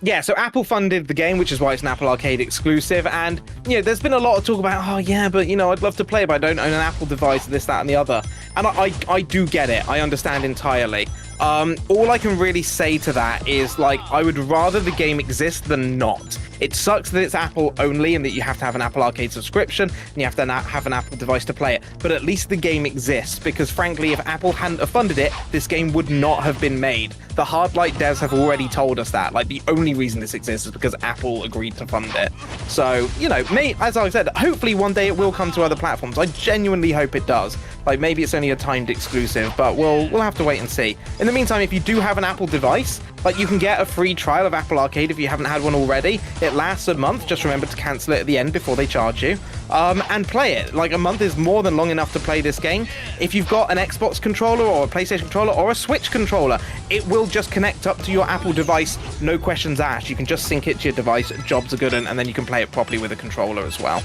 Yeah, so Apple funded the game, which is why it's an Apple Arcade exclusive. And, you know, there's been a lot of talk about, oh, yeah, but, you know, I'd love to play, but I don't own an Apple device, this, that, and the other. And I do get it. I understand entirely. All I can really say to that is, like, I would rather the game exist than not. It sucks that it's Apple only and that you have to have an Apple Arcade subscription and you have to have an Apple device to play it. But at least the game exists, because frankly, if Apple hadn't have funded it, this game would not have been made. The Hardlight devs have already told us that. Like, the only reason this exists is because Apple agreed to fund it. So, you know, as I said, hopefully one day it will come to other platforms. I genuinely hope it does. Like, maybe it's only a timed exclusive, but we'll have to wait and see. In the meantime, if you do have an Apple device, like, you can get a free trial of Apple Arcade if you haven't had one already. It lasts a month. Just remember to cancel it at the end before they charge you. And play it. Like, a month is more than long enough to play this game. If you've got an Xbox controller or a PlayStation controller or a Switch controller, it will just connect up to your Apple device, no questions asked. You can just sync it to your device, jobs are good, and then you can play it properly with a controller as well.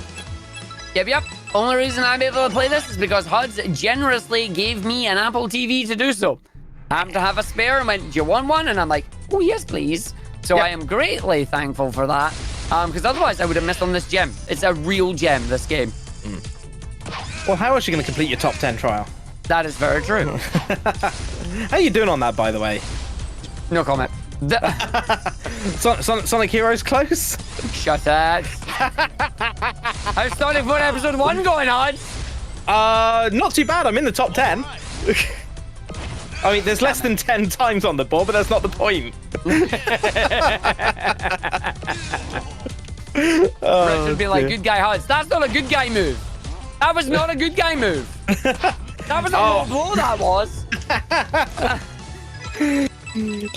Yep. Only reason I'm able to play this is because Huds generously gave me an Apple TV to do so. I happened to have a spare and went, do you want one? And I'm like, oh, yes, please. So Yep. I am greatly thankful for that. Because otherwise I would have missed on this gem. It's a real gem, this game. Well, how else are you going to complete your top 10 trial? That is very true. How are you doing on that, by the way? No comment. Sonic Heroes close? Shut it. How's Sonic Foot Episode 1 going on? Not too bad. I'm in the top 10. I mean, there's less than 10 times on the board, but that's not the point. Rich would be like, good guy Huds. That's not a good guy move. That was not a good guy move. That was a low blow, that was.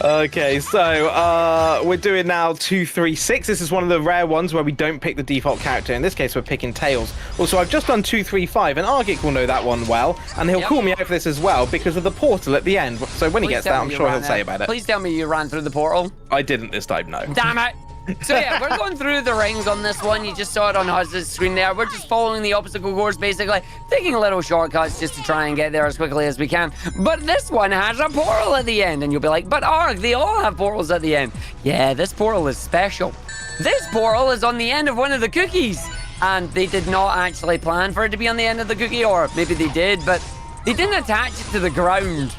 Okay, so we're doing now 236. This is one of the rare ones where we don't pick the default character. In this case, we're picking Tails. Also, I've just done 235, and Argick will know that one well, and he'll call me out for this as well because of the portal at the end. So when he gets that, I'm sure he'll say about it. Please tell me you ran through the portal. I didn't this time, no. Damn it. So yeah, we're going through the rings on this one. You just saw it on Huds' screen there. We're just following the obstacle course, basically, taking little shortcuts just to try and get there as quickly as we can. But this one has a portal at the end, and you'll be like, but Arg, they all have portals at the end. Yeah, this portal is special. This portal is on the end of one of the cookies, and they did not actually plan for it to be on the end of the cookie, or maybe they did, but they didn't attach it to the ground.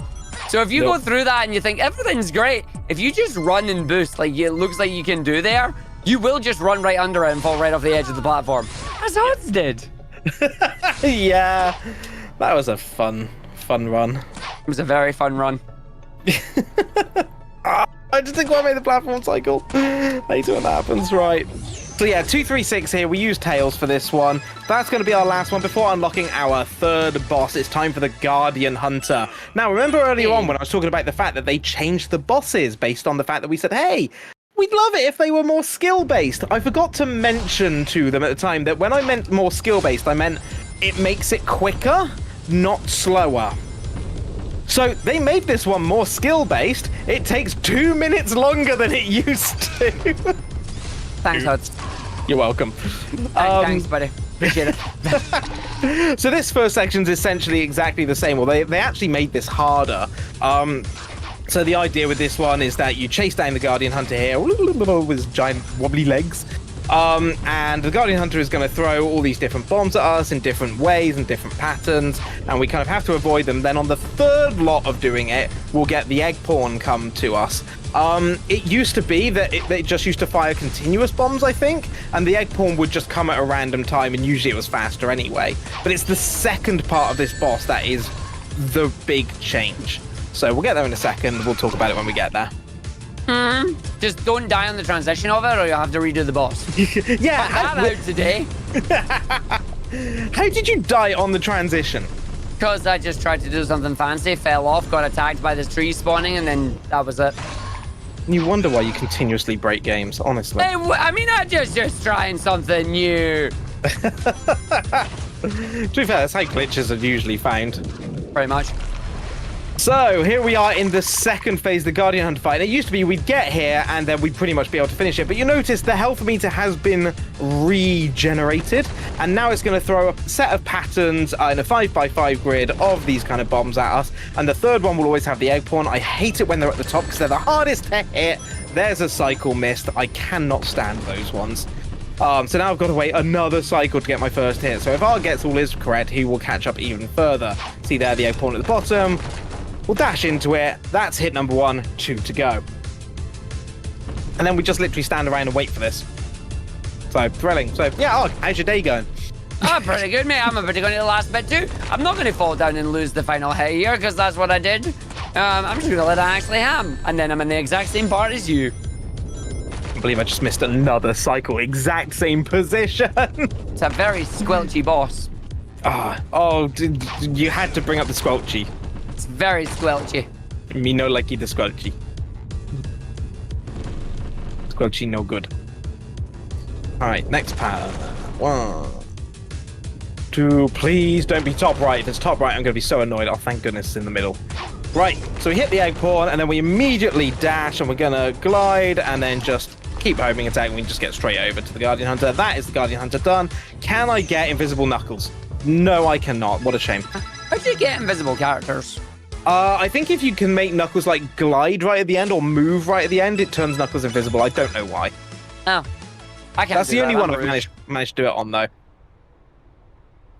So if you go through that and you think everything's great, if you just run and boost like it looks like you can do there, you will just run right under it and fall right off the edge of the platform. As Huds did. Yeah, that was a fun run. It was a very fun run. I just think I made the platform cycle. I hate it when that happens, right. So yeah, 236 here. We use Tails for this one. That's going to be our last one before unlocking our third boss. It's time for the Guardian Hunter. Now, remember earlier on when I was talking about the fact that they changed the bosses based on the fact that we said, hey, we'd love it if they were more skill-based. I forgot to mention to them at the time that when I meant more skill-based, I meant it makes it quicker, not slower. So they made this one more skill-based. It takes 2 minutes longer than it used to. Thanks, Huds. You're welcome. Thanks, buddy. Appreciate it. So this first section is essentially exactly the same. Well, they actually made this harder. So the idea with this one is that you chase down the Guardian Hunter here with his giant wobbly legs. And the Guardian Hunter is going to throw all these different bombs at us in different ways and different patterns, and we kind of have to avoid them. Then on the third lot of doing it, we'll get the egg pawn come to us. It used to be that it just used to fire continuous bombs, I think, and the egg pawn would just come at a random time, and usually it was faster anyway. But it's the second part of this boss that is the big change. So we'll get there in a second. We'll talk about it when we get there. Just don't die on the transition of it, or you'll have to redo the boss. Yeah. That out today. How did you die on the transition? Because I just tried to do something fancy, fell off, got attacked by this tree spawning, and then that was it. You wonder why you continuously break games, honestly. Hey, I mean, I'm just trying something new. To be fair, that's how glitches are usually found. Pretty much. So here we are in the second phase, the Guardian Hunter fight. It used to be we'd get here and then we'd pretty much be able to finish it. But you notice the health meter has been regenerated. And now it's going to throw a set of patterns in a 5x5 grid of these kind of bombs at us. And the third one will always have the egg pawn. I hate it when they're at the top because they're the hardest to hit. There's a cycle missed. I cannot stand those ones. So now I've got to wait another cycle to get my first hit. So if R gets all his correct, he will catch up even further. See there, the egg pawn at the bottom. We'll dash into it. That's hit number 1, 2 to go. And then we just literally stand around and wait for this. So, thrilling. So, yeah, how's your day going? Oh, pretty good, mate. I'm about to go into the last bit, too. I'm not going to fall down and lose the final hit here, because that's what I did. I'm just going to let it actually happen. And then I'm in the exact same part as you. I believe I just missed another cycle. Exact same position. It's a very squelchy boss. You had to bring up the squelchy. It's very squelchy. Me no likey the squelchy. Squelchy no good. Alright, next pattern. 1, 2, please don't be top right. If it's top right, I'm going to be so annoyed. Oh, thank goodness it's in the middle. Right, so we hit the egg pawn, and then we immediately dash, and we're going to glide, and then just keep homing attack, and we can just get straight over to the Guardian Hunter. That is the Guardian Hunter done. Can I get invisible Knuckles? No, I cannot. What a shame. How do you get invisible characters? I think if you can make Knuckles like glide right at the end or move right at the end, it turns Knuckles invisible. I don't know why. Oh, I can't. That's the only one I've managed to do it on, though.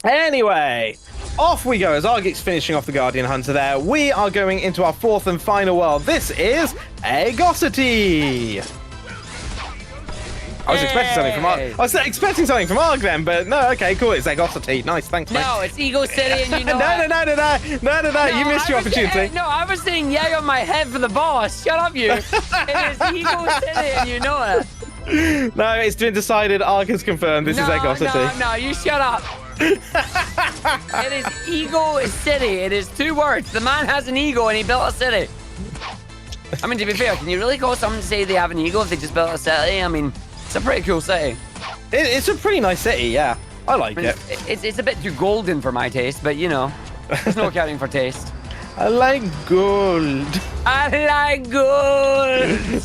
Anyway, off we go as argick's finishing off the Guardian Hunter there. We are going into our fourth and final world. This is Egosity. I was expecting something from Arg. I was expecting something from Arg then, but no, okay, cool. It's Egosity. Nice, thanks, mate. No, it's Ego City, and you know. No, you missed your opportunity. No, I was saying yay on my head for the boss. Shut up, you. It is Ego City, and you know it. No, it's been decided. Arg has confirmed this is Egosity. No, you shut up. It is Ego City. It is 2 words. The man has an ego, and he built a city. I mean, to be fair, can you really call someone to say they have an ego if they just built a city? I mean, it's a pretty cool city. It's a pretty nice city, yeah. I like it. It's a bit too golden for my taste, but you know, there's no accounting for taste. I like gold. I like gold.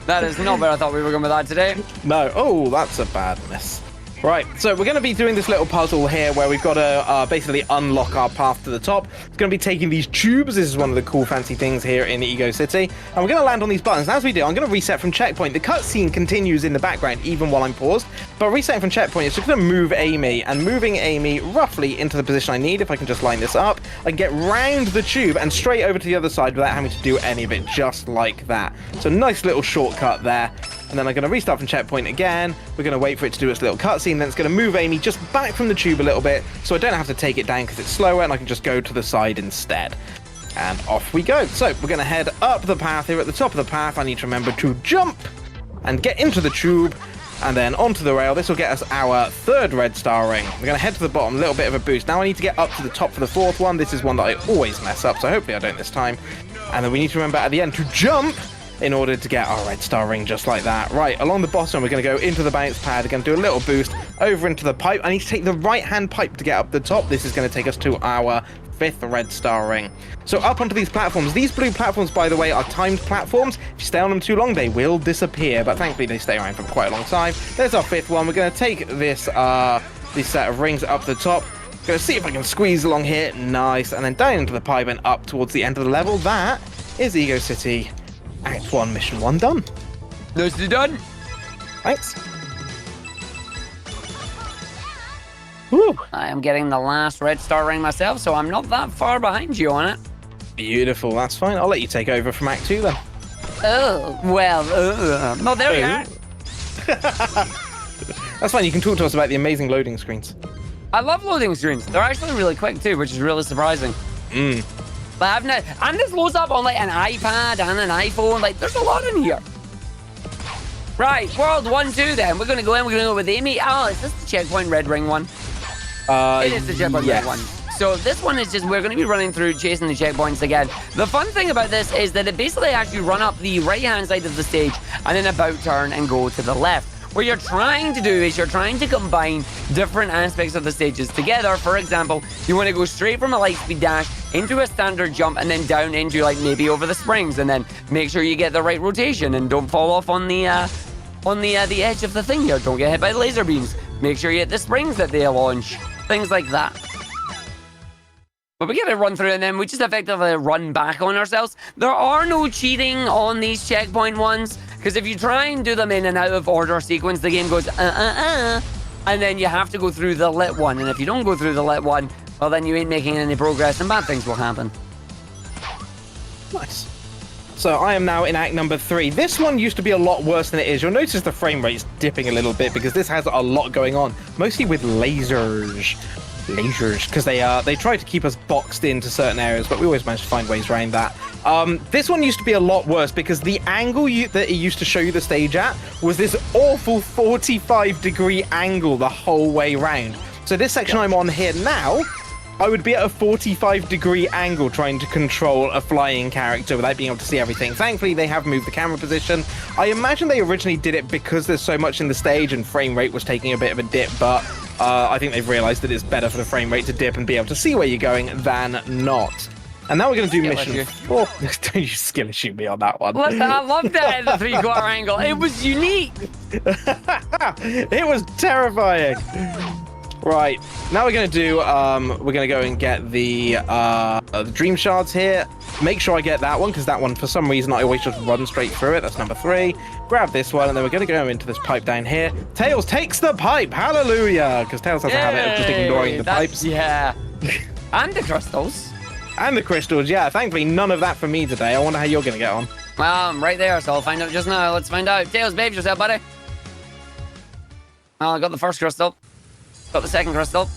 That is not where I thought we were going with that today. No. Oh, that's a badness. Right, so we're going to be doing this little puzzle here where we've got to basically unlock our path to the top. It's going to be taking these tubes. This is one of the cool fancy things here in Ego City. And we're going to land on these buttons. And as we do, I'm going to reset from checkpoint. The cutscene continues in the background even while I'm paused. But resetting from checkpoint is just going to move Amy. And moving Amy roughly into the position I need, if I can just line this up, I can get round the tube and straight over to the other side without having to do any of it, just like that. So nice little shortcut there. And then I'm going to restart from checkpoint again. We're going to wait for it to do its little cutscene. Then it's going to move Amy just back from the tube a little bit, so I don't have to take it down because it's slower, and I can just go to the side instead. And off we go. So we're going to head up the path here. At the top of the path, I need to remember to jump and get into the tube, and then onto the rail. This will get us our 3rd red star ring. We're going to head to the bottom, a little bit of a boost. Now I need to get up to the top for the 4th one. This is one that I always mess up, so hopefully I don't this time. And then we need to remember at the end to jump in order to get our red star ring just like that. Right, along the bottom, we're going to go into the bounce pad. We're going to do a little boost over into the pipe. I need to take the right-hand pipe to get up the top. This is going to take us to our 5th red star ring. So up onto these platforms. These blue platforms, by the way, are timed platforms. If you stay on them too long, they will disappear, but thankfully they stay around for quite a long time. There's our 5th one. We're going to take this set of rings up the top. Going to see if I can squeeze along here. Nice. And then down into the pipe and up towards the end of the level. That is Ego City Act 1, Mission 1 done. Nicely done. Thanks. Woo. I am getting the last red star ring myself, so I'm not that far behind you on it. Beautiful. That's fine. I'll let you take over from Act 2 then. Oh, well, no, there we are. That's fine. You can talk to us about the amazing loading screens. I love loading screens. They're actually really quick too, which is really surprising. But I've not, and this loads up on like an iPad and an iPhone. Like, there's a lot in here. Right, World 1, 2 then. We're gonna go with Amy. Oh, is this the checkpoint red ring one? It is the checkpoint red one. So this one is just, we're going to be running through chasing the checkpoints again. The fun thing about this is that it basically actually run up the right-hand side of the stage and then about turn and go to the left. What you're trying to do is you're trying to combine different aspects of the stages together. For example, you want to go straight from a light-speed dash into a standard jump and then down into like maybe over the springs, and then make sure you get the right rotation and don't fall off on the edge of the thing here. Don't get hit by the laser beams. Make sure you hit the springs that they launch. Things like that. But we get to run through and then we just effectively run back on ourselves. There are no cheating on these checkpoint ones, because if you try and do them in and out of order sequence, the game goes, and then you have to go through the lit one. And if you don't go through the lit one, well, then you ain't making any progress and bad things will happen. Nice. So I am now in Act number 3. This one used to be a lot worse than it is. You'll notice the frame rate's dipping a little bit because this has a lot going on, mostly with lasers, because they try to keep us boxed into certain areas, but we always manage to find ways around that. This one used to be a lot worse because the angle that it used to show you the stage at was this awful 45-degree angle the whole way round. So this section I'm on here now, I would be at a 45-degree angle trying to control a flying character without being able to see everything. Thankfully, they have moved the camera position. I imagine they originally did it because there's so much in the stage and frame rate was taking a bit of a dip, but I think they've realized that it's better for the frame rate to dip and be able to see where you're going than not. And now we're going to do mission 4. Don't you skill issue me on that one. Listen, I loved that at the 3/4 angle. It was unique. It was terrifying. Right, now we're going to do, we're going to go and get the dream shards here. Make sure I get that one, because that one, for some reason, I always just run straight through it. That's number 3. Grab this one, and then we're going to go into this pipe down here. Tails takes the pipe. Hallelujah! Because Tails has a habit of just ignoring the pipes. Yeah. And the crystals. And the crystals, yeah. Thankfully, none of that for me today. I wonder how you're going to get on. Well, I'm right there, so I'll find out just now. Let's find out. Tails, behave yourself, buddy. Well, I got the first crystal. Got the second crystal.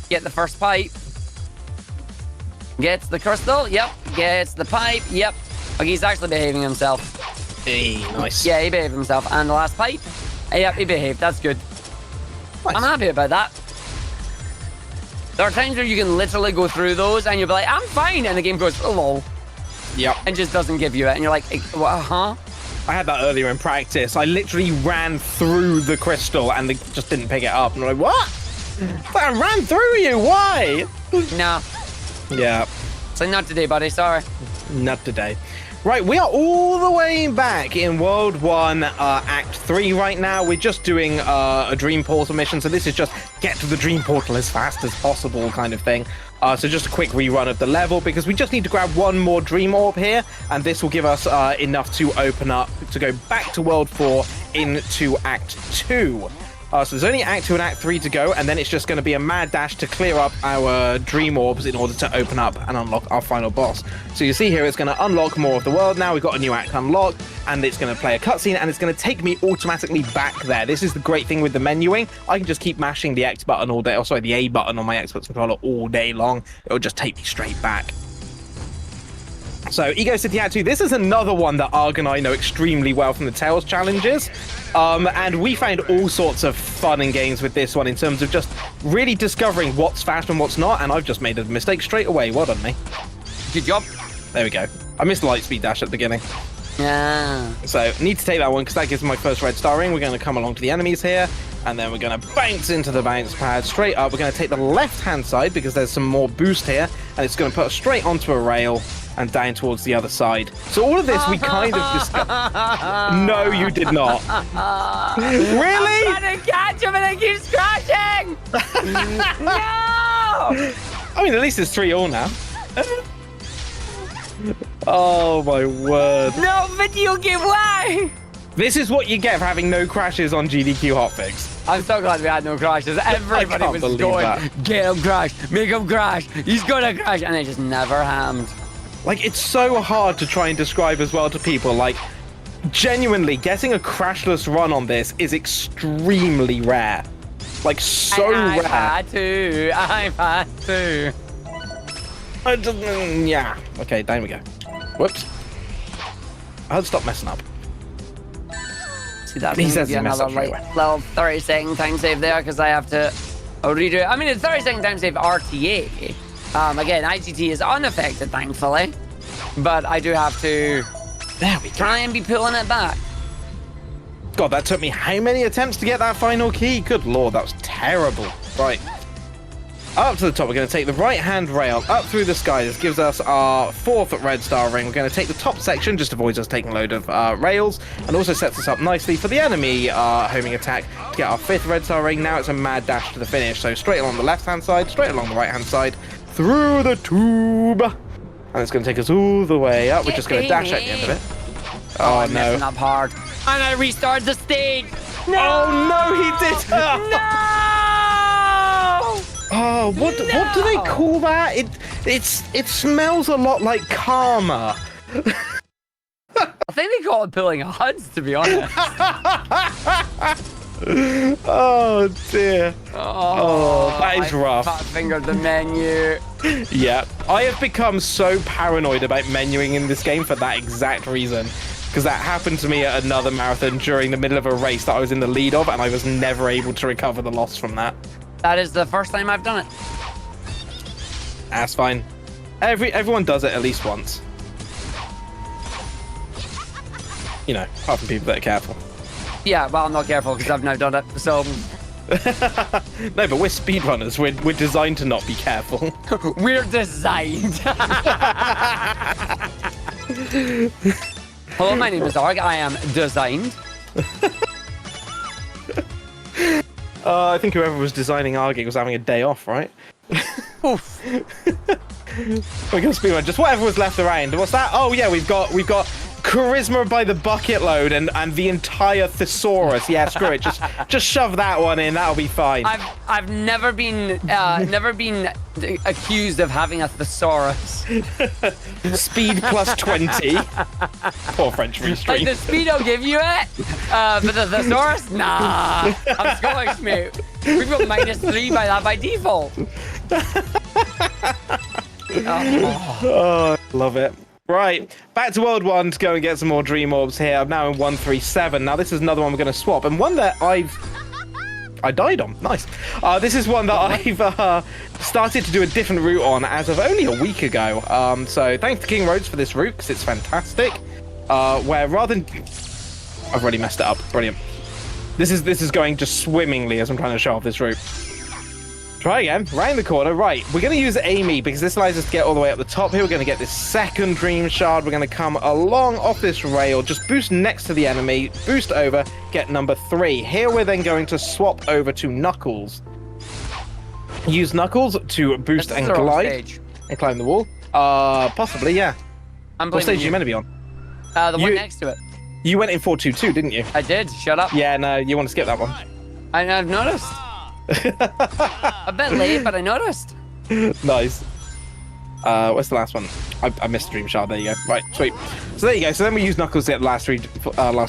Get the first pipe. Gets the crystal. Yep. Gets the pipe. Yep. Okay, he's actually behaving himself. Hey, nice. Yeah, he behaved himself. And the last pipe. Yep, he behaved. That's good. Nice. I'm happy about that. There are times where you can literally go through those and you'll be like, I'm fine. And the game goes, oh, lol. Yep. And just doesn't give you it. And you're like, what, huh? I had that earlier in practice. I literally ran through the crystal and they just didn't pick it up. And I'm like, what? I ran through you. Why? Nah. Yeah. So not today, buddy. Sorry. Not today. Right, we are all the way back in World 1, Act 3 right now. We're just doing a Dream Portal mission, so this is just get to the Dream Portal as fast as possible kind of thing. So just a quick rerun of the level, because we just need to grab one more Dream Orb here, and this will give us enough to open up, to go back to World 4 into Act 2. So there's only Act 2 and Act 3 to go, and then it's just going to be a mad dash to clear up our Dream Orbs in order to open up and unlock our final boss. So you see here, it's going to unlock more of the world now. We've got a new act unlocked, and it's going to play a cutscene, and it's going to take me automatically back there. This is the great thing with the menuing. I can just keep mashing the X button all day, or sorry, the A button on my Xbox controller all day long. It'll just take me straight back. So, Ego City Act 2, this is another one that Arg and I know extremely well from the Tales challenges. And we found all sorts of fun and games with this one in terms of just really discovering what's fast and what's not. And I've just made a mistake straight away. Well done, me. Good job. There we go. I missed the light speed dash at the beginning. Yeah. So, need to take that one because that gives me my first red star ring. We're going to come along to the enemies here. And then we're going to bounce into the bounce pad straight up. We're going to take the left-hand side because there's some more boost here. And it's going to put us straight onto a rail and down towards the other side. So all of this we kind of discussed. No, you did not. Really? I'm trying to catch him and I keep scratching! No! I mean, at least it's 3-3 now. Oh my word. No, video game, why? This is what you get for having no crashes on GDQ hotfix. I'm so glad we had no crashes. Everybody can't was believe going, that. get him crash, make him crash, he's gonna crash, and it just never hammed. Like, it's so hard to try and describe as well to people. Like, genuinely, getting a crashless run on this is extremely rare. Like, so I've rare. had to. Yeah. Okay, down we go. Whoops. I'll stop messing up. See, that's He gonna says give you he messed another up like straight away. little 30-second time save there because I have to redo it. I mean, it's 30-second time save RTA. Again, IGT is unaffected, thankfully, but I do have to There we go. try and be pulling it back. God, that took me how many attempts to get that final key? Good lord, that was terrible. Right. Up to the top, we're going to take the right-hand rail up through the sky. This gives us our 4th red star ring. We're going to take the top section, just avoids us taking a load of rails, and also sets us up nicely for the enemy homing attack to get our 5th red star ring. Now it's a mad dash to the finish. So straight along the left-hand side, straight along the right-hand side, through the tube. And it's going to take us all the way up. We're just going to dash at the end of it. Oh, I'm messing no. up hard. And I restart the stage. No! Oh, no, he did. No! Oh, what do they call that? It smells a lot like karma. I think they call it pulling a HUDs, to be honest. Oh dear. Oh, that is rough. Fat fingered the menu. Yeah, I have become so paranoid about menuing in this game for that exact reason. Because that happened to me at another marathon during the middle of a race that I was in the lead of, and I was never able to recover the loss from that. That is the first time I've done it. That's fine. Everyone does it at least once. You know, apart from people that are careful. Yeah, well, I'm not careful because I've now done it. So No, but we're speedrunners. We're designed to not be careful. we're designed. Hello, my name is Arg. I am designed. I think whoever was designing argick was having a day off, right? Oof. We're gonna speedrun just whatever was left around. What's that? Oh yeah, we've got charisma by the bucket load and the entire thesaurus. Yeah, screw it. Just shove that one in. That'll be fine. I've never been accused of having a thesaurus. Speed plus 20. Poor French restream. Like the speed will give you it, but the thesaurus, nah. I'm Scottish, mate. We've got -3 by that by default. Oh, I love it. Right, back to World 1 to go and get some more Dream Orbs here. I'm now in 137. Now, this is another one we're going to swap, and one that I died on. Nice. This is one that I've started to do a different route on as of only a week ago. So thanks to King Roads for this route, because it's fantastic. Where rather than... I've already messed it up. Brilliant. This is going just swimmingly as I'm trying to show off this route. Try again, round the corner. Right, we're going to use Amy because this allows us to get all the way up the top here. We're going to get this 2nd Dream Shard. We're going to come along off this rail, just boost next to the enemy, boost over, get number 3. Here we're then going to swap over to Knuckles. Use Knuckles to boost and glide and climb the wall. Possibly, yeah. What stage are you meant to be on? The one next to it. You went in 422, didn't you? I did. Shut up. Yeah, no, you want to skip that one. I've noticed. A bit late, but I noticed. Nice. What's the last one? I missed Dream Shard. There you go. Right, sweet. So there you go. So then we use Knuckles to get the last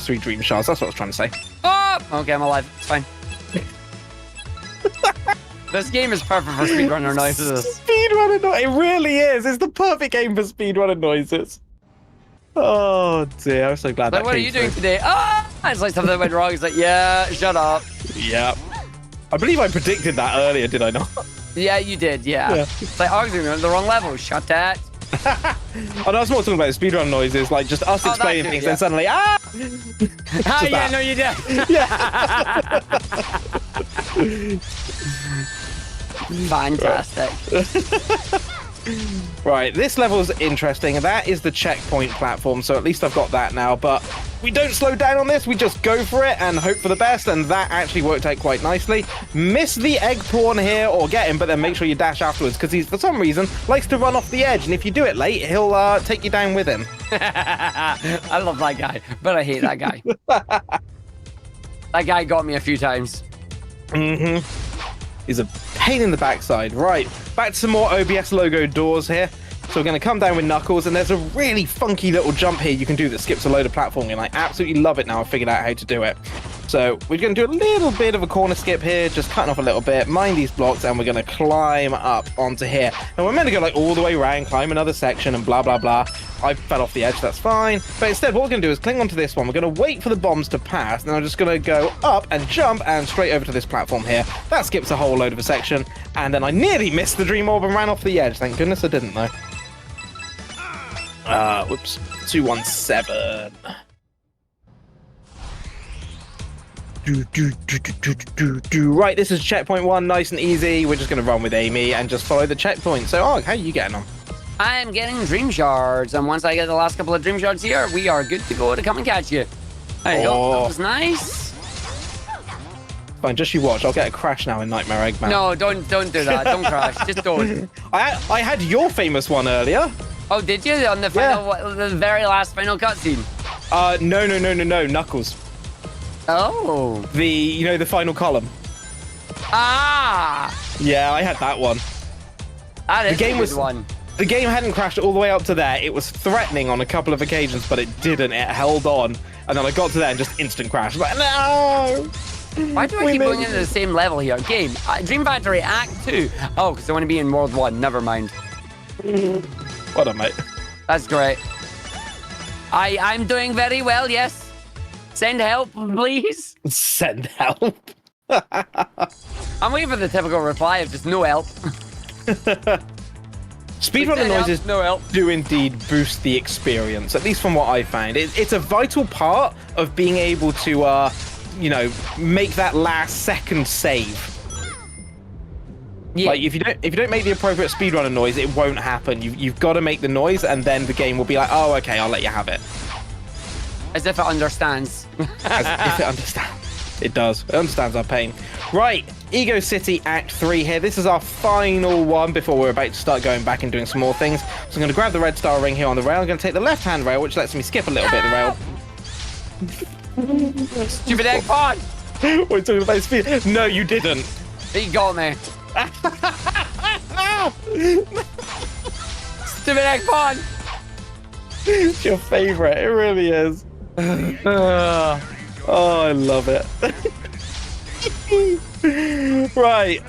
three Dream Shards. That's what I was trying to say. Oh! Okay, I'm alive. It's fine. This game is perfect for speedrunner noises. Speedrunner noises. It really is. It's the perfect game for speedrunner noises. Oh dear, I'm so glad that What are you doing today? Oh! It's like something went wrong. It's like, yeah, shut up. Yeah. I believe I predicted that earlier, did I not? Yeah, you did, yeah. It's like, arguing on the wrong level. Shut that. Oh, no, I was more talking about the speedrun noises, like just us explaining things, then suddenly, Ah, yeah, no, you did. Fantastic. Right, this level's interesting. That is the checkpoint platform, so at least I've got that now. But we don't slow down on this. We just go for it and hope for the best. And that actually worked out quite nicely. Miss the egg pawn here or get him, but then make sure you dash afterwards because he, for some reason, likes to run off the edge. And if you do it late, he'll take you down with him. I love that guy, but I hate that guy. That guy got me a few times. He's a pain in the backside. Right, back to some more OBS logo doors here. So we're going to come down with Knuckles, and there's a really funky little jump here you can do that skips a load of platforming, and I absolutely love it now I've figured out how to do it. So we're going to do a little bit of a corner skip here, just cutting off a little bit, mind these blocks, and we're going to climb up onto here. Now we're meant to go like all the way around, climb another section, and blah, blah, blah. I fell off the edge, that's fine. But instead, what we're going to do is cling onto this one. We're going to wait for the bombs to pass, and I'm just going to go up and jump and straight over to this platform here. That skips a whole load of a section, and then I nearly missed the Dream Orb and ran off the edge. Thank goodness I didn't, though. Whoops. 217. Right, this is checkpoint 1, nice and easy. We're just going to run with Amy and just follow the checkpoint. So, how are you getting on? I am getting dream shards, and once I get the last couple of dream shards here, we are good to go to come and catch you. There you go. That was nice. Fine, just you watch. I'll get a crash now in Nightmare Eggman. No, don't do that. Don't crash. Just don't. I had your famous one earlier. Oh, did you? On the final, the very last final cutscene? No, Knuckles. Oh. The final column. Ah. Yeah, I had that one. That is the game a good was one. The game hadn't crashed all the way up to there. It was threatening on a couple of occasions, but it didn't. It held on, and then I got to there and just instant crash. But no. Why do I keep going into the same level here? Game, Dream Factory Act 2. Oh, because I want to be in World 1. Never mind. Well done, mate. That's great. I'm doing very well, yes. Send help, please. Send help. I'm waiting for the typical reply of just no help. Speedrunner noises no help. do indeed boost the experience, at least from what I found. It's a vital part of being able to, make that last second save. Yeah. Like if you don't make the appropriate speedrunner noise, it won't happen. You've got to make the noise, and then the game will be like, oh, okay, I'll let you have it. As if it understands. As if it understands. It does. It understands our pain. Right, Ego City Act 3 here. This is our final one before we're about to start going back and doing some more things. So I'm going to grab the red star ring here on the rail. I'm going to take the left-hand rail, which lets me skip a little bit of the rail. Stupid egg pod! We're talking about speed. No, you didn't. He got me. Stupid egg pod! It's your favorite. It really is. Oh, I love it. Right.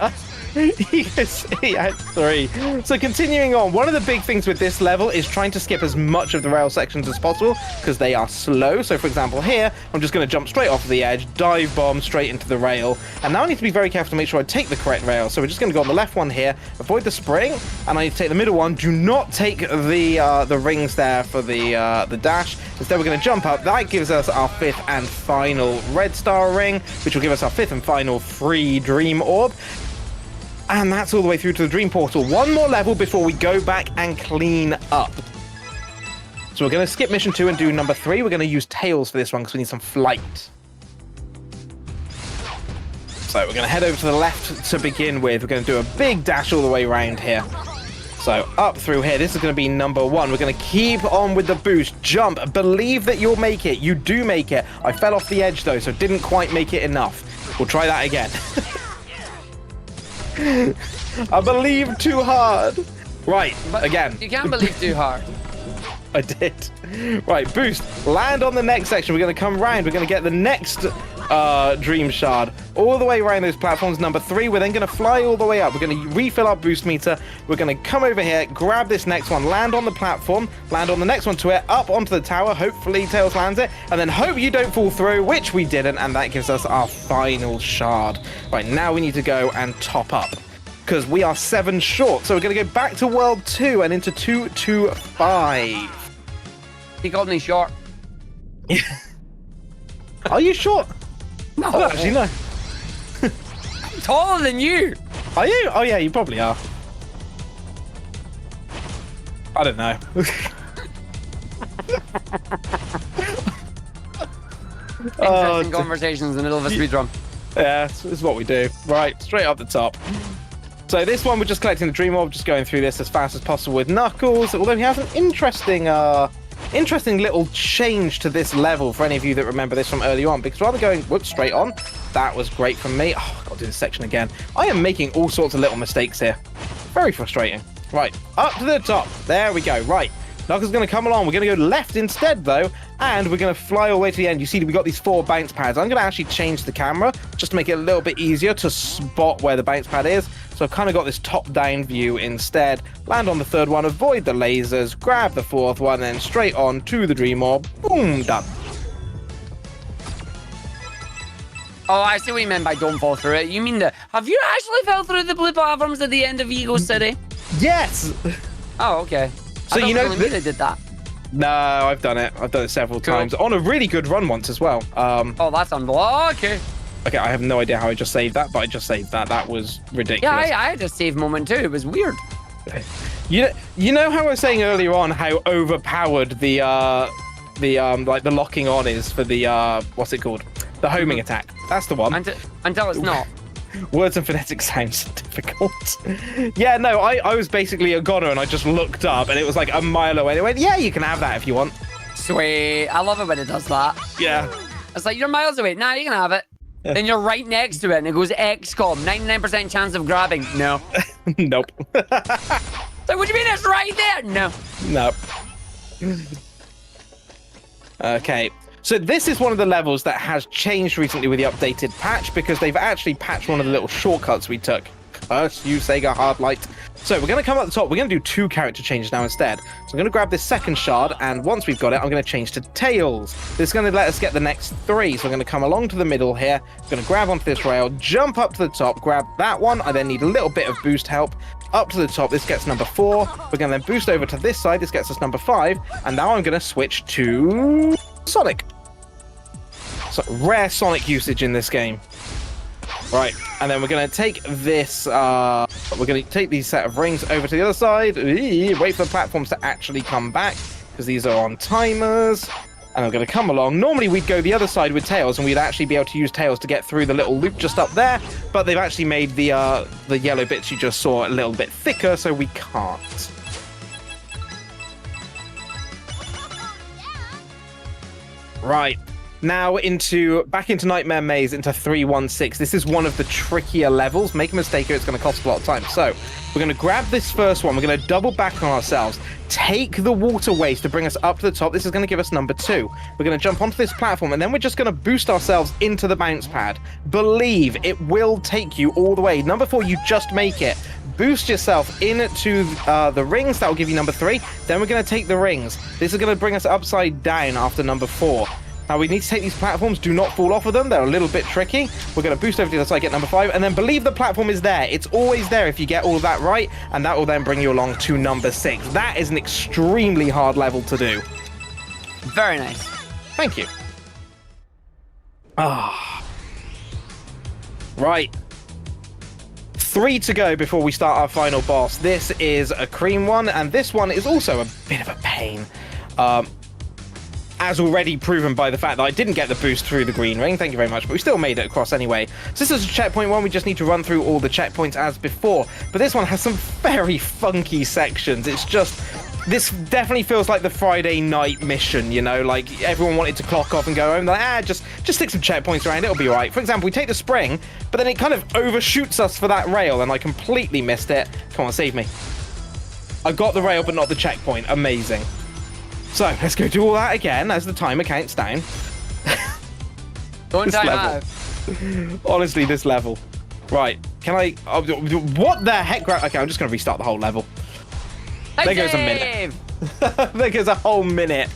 Ego City Act 3. So continuing on, one of the big things with this level is trying to skip as much of the rail sections as possible because they are slow. So for example here, I'm just going to jump straight off the edge, dive bomb straight into the rail. And now I need to be very careful to make sure I take the correct rail. So we're just going to go on the left one here, avoid the spring, and I need to take the middle one. Do not take the rings there for the dash. Instead we're going to jump up. That gives us our 5th and final red star ring, which will give us our 5th and final free dream orb. And that's all the way through to the Dream Portal. One more level before we go back and clean up. So we're going to skip mission 2 and do number 3. We're going to use Tails for this one because we need some flight. So we're going to head over to the left to begin with. We're going to do a big dash all the way around here. So up through here. This is going to be number 1. We're going to keep on with the boost. Jump. Believe that you'll make it. You do make it. I fell off the edge though, so didn't quite make it enough. We'll try that again. I believe too hard. Right, but again. You can't believe too hard. I did. Right, boost. Land on the next section. We're going to come round. We're going to get the next dream shard all the way around those platforms. Number 3. We're then going to fly all the way up. We're going to refill our boost meter. We're going to come over here, grab this next one, land on the platform, land on the next one to it, up onto the tower. Hopefully Tails lands it, and then hope you don't fall through, which we didn't, and that gives us our final shard. Right, now we need to go and top up because we are 7 short. So we're going to go back to World 2 and into 225. He called me short. Are you short? No. Oh, actually, no. I'm taller than you. Are you? Oh, yeah, you probably are. I don't know. Interesting conversations in the middle of a speedrun. Yeah, this is what we do. Right, straight up the top. So this one, we're just collecting the Dream Orb, just going through this as fast as possible with Knuckles, although he has an interesting little change to this level for any of you that remember this from early on, because rather going, whoops, straight on, that was great from me. Oh, I've got to do this section again. I am making all sorts of little mistakes here. Very frustrating. Right, up to the top. There we go. Right. Knuckles is going to come along. We're going to go left instead, though, and we're going to fly all the way to the end. You see, we've got these 4 bounce pads. I'm going to actually change the camera just to make it a little bit easier to spot where the bounce pad is. So I've kind of got this top-down view instead. Land on the 3rd one, avoid the lasers, grab the 4th one, then straight on to the Dream Orb. Boom, done. Oh, I see what you meant by don't fall through it. You mean have you actually fell through the blue platforms at the end of Ego City? Yes! Oh, okay. So you know they did that. No, I've done it. I've done it several times on a really good run once as well. Oh, that's unbelievable. Okay. Okay, I have no idea how I just saved that, but I just saved that. That was ridiculous. Yeah, I had a save moment too. It was weird. You know how I was saying earlier on how overpowered the locking on is for the what's it called? The homing attack. That's the one. Until it's not. Words and phonetic sounds difficult. Yeah, no, I was basically a goner and I just looked up and it was like a mile away. They went, yeah, you can have that if you want. Sweet. I love it when it does that. Yeah. It's like, you're miles away. Nah, you can have it. Then you're right next to it and it goes XCOM. 99% chance of grabbing. No. Nope. So what do you mean it's right there? No. Nope. Okay. So this is one of the levels that has changed recently with the updated patch because they've actually patched one of the little shortcuts we took. Curse you, Sega Hardlight. So we're going to come up the top. We're going to do 2 character changes now instead. So I'm going to grab this 2nd shard, and once we've got it, I'm going to change to Tails. This is going to let us get the next 3. So I'm going to come along to the middle here. I'm going to grab onto this rail, jump up to the top, grab that one. I then need a little bit of boost help. Up to the top, this gets number 4. We're going to then boost over to this side. This gets us number 5. And now I'm going to switch to Sonic. So rare Sonic usage in this game. Right, and then we're going to take this, we're going to take these set of rings over to the other side. Wait for the platforms to actually come back, because these are on timers. And I'm going to come along. Normally we'd go the other side with Tails, and we'd actually be able to use Tails to get through the little loop just up there. But they've actually made the yellow bits you just saw a little bit thicker, so we can't. Right. Now back into Nightmare Maze, into 316. This is one of the trickier levels. Make a mistake here, it's going to cost a lot of time. So we're going to grab this first one. We're going to double back on ourselves. Take the waterways to bring us up to the top. This is going to give us number 2. We're going to jump onto this platform, and then we're just going to boost ourselves into the bounce pad. Believe it will take you all the way. Number 4, you just make it. Boost yourself into the rings. That will give you number 3. Then we're going to take the rings. This is going to bring us upside down after number 4. Now, we need to take these platforms. Do not fall off of them. They're a little bit tricky. We're going to boost over to the other side, get number 5, and then believe the platform is there. It's always there if you get all of that right, and that will then bring you along to number 6. That is an extremely hard level to do. Very nice. Thank you. Ah. Right. 3 to go before we start our final boss. This is a cream one, and this one is also a bit of a pain. As already proven by the fact that I didn't get the boost through the green ring. Thank you very much, but we still made it across anyway. So this is a checkpoint one. We just need to run through all the checkpoints as before. But this one has some very funky sections. It's just... This definitely feels like the Friday night mission, you know? Like, everyone wanted to clock off and go home. They're like, just stick some checkpoints around. It'll be all right. For example, we take the spring, but then it kind of overshoots us for that rail, and I completely missed it. Come on, save me. I got the rail, but not the checkpoint. Amazing. So, let's go do all that again as the timer counts down. Don't time out. Honestly, this level. Right, can I... what the heck? Okay, I'm just going to restart the whole level. There goes a minute. There goes a whole minute.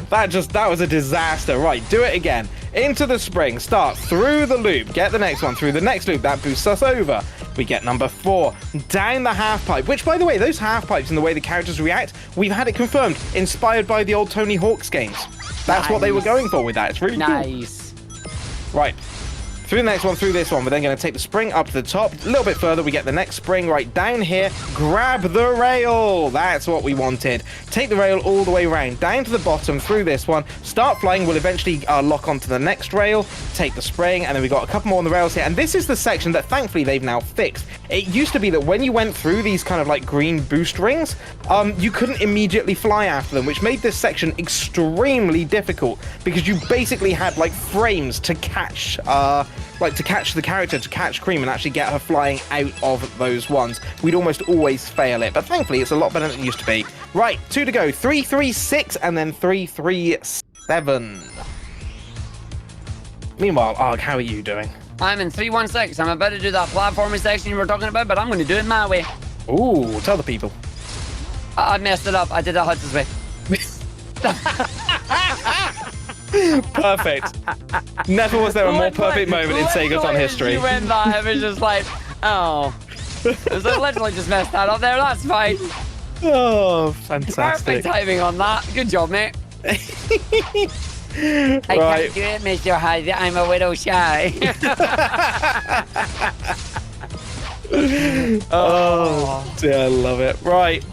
That was a disaster. Right, do it again. Into the spring. Start through the loop. Get the next one through the next loop. That boosts us over. We get number 4. Down the half pipe. Which, by the way, those half pipes and the way the characters react, we've had it confirmed. Inspired by the old Tony Hawk's games. That's what they were going for with that. It's really cool. Nice. Right. through the next one, through this one. We're then going to take the spring up to the top. A little bit further, we get the next spring right down here. Grab the rail. That's what we wanted. Take the rail all the way around, down to the bottom, through this one. Start flying. We'll eventually lock onto the next rail. Take the spring, and then we got a couple more on the rails here. And this is the section that thankfully they've now fixed. It used to be that when you went through these kind of like green boost rings, you couldn't immediately fly after them, which made this section extremely difficult because you basically had like frames to catch the character, to catch Cream and actually get her flying out of those ones. We'd almost always fail it, but thankfully it's a lot better than it used to be. Right, 2 to go. 3, 3, 6, and then 3, 3, 7. Meanwhile, Arg, how are you doing? I'm in 316. I'm about to do that platforming section you were talking about, but I'm going to do it my way. Ooh, tell the people. I messed it up. I did it Huds way. Perfect. Never was there a more perfect moment in SEGATHON history. You went that, it was just like, oh. It was like, literally just messed that up there. That's fine. Oh, fantastic. Perfect timing on that. Good job, mate. I can't do it, Mr. Hyde. I'm a little shy. Oh, dear, I love it. Right.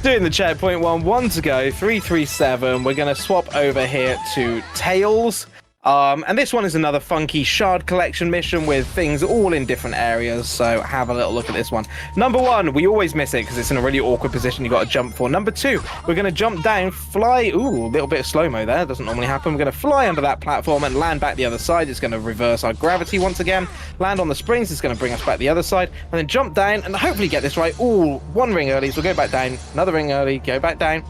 Doing the checkpoint one to go. 3, 3, 7. We're going to swap over here to Tails. And this one is another funky shard collection mission with things all in different areas. So have a little look at this one. Number 1, we always miss it because it's in a really awkward position you got to jump for. Number 2, we're going to jump down, fly. Ooh, a little bit of slow-mo there. Doesn't normally happen. We're going to fly under that platform and land back the other side. It's going to reverse our gravity once again. Land on the springs. It's going to bring us back the other side. And then jump down and hopefully get this right. Ooh, 1 ring early. So we'll go back down. Another ring early. Go back down.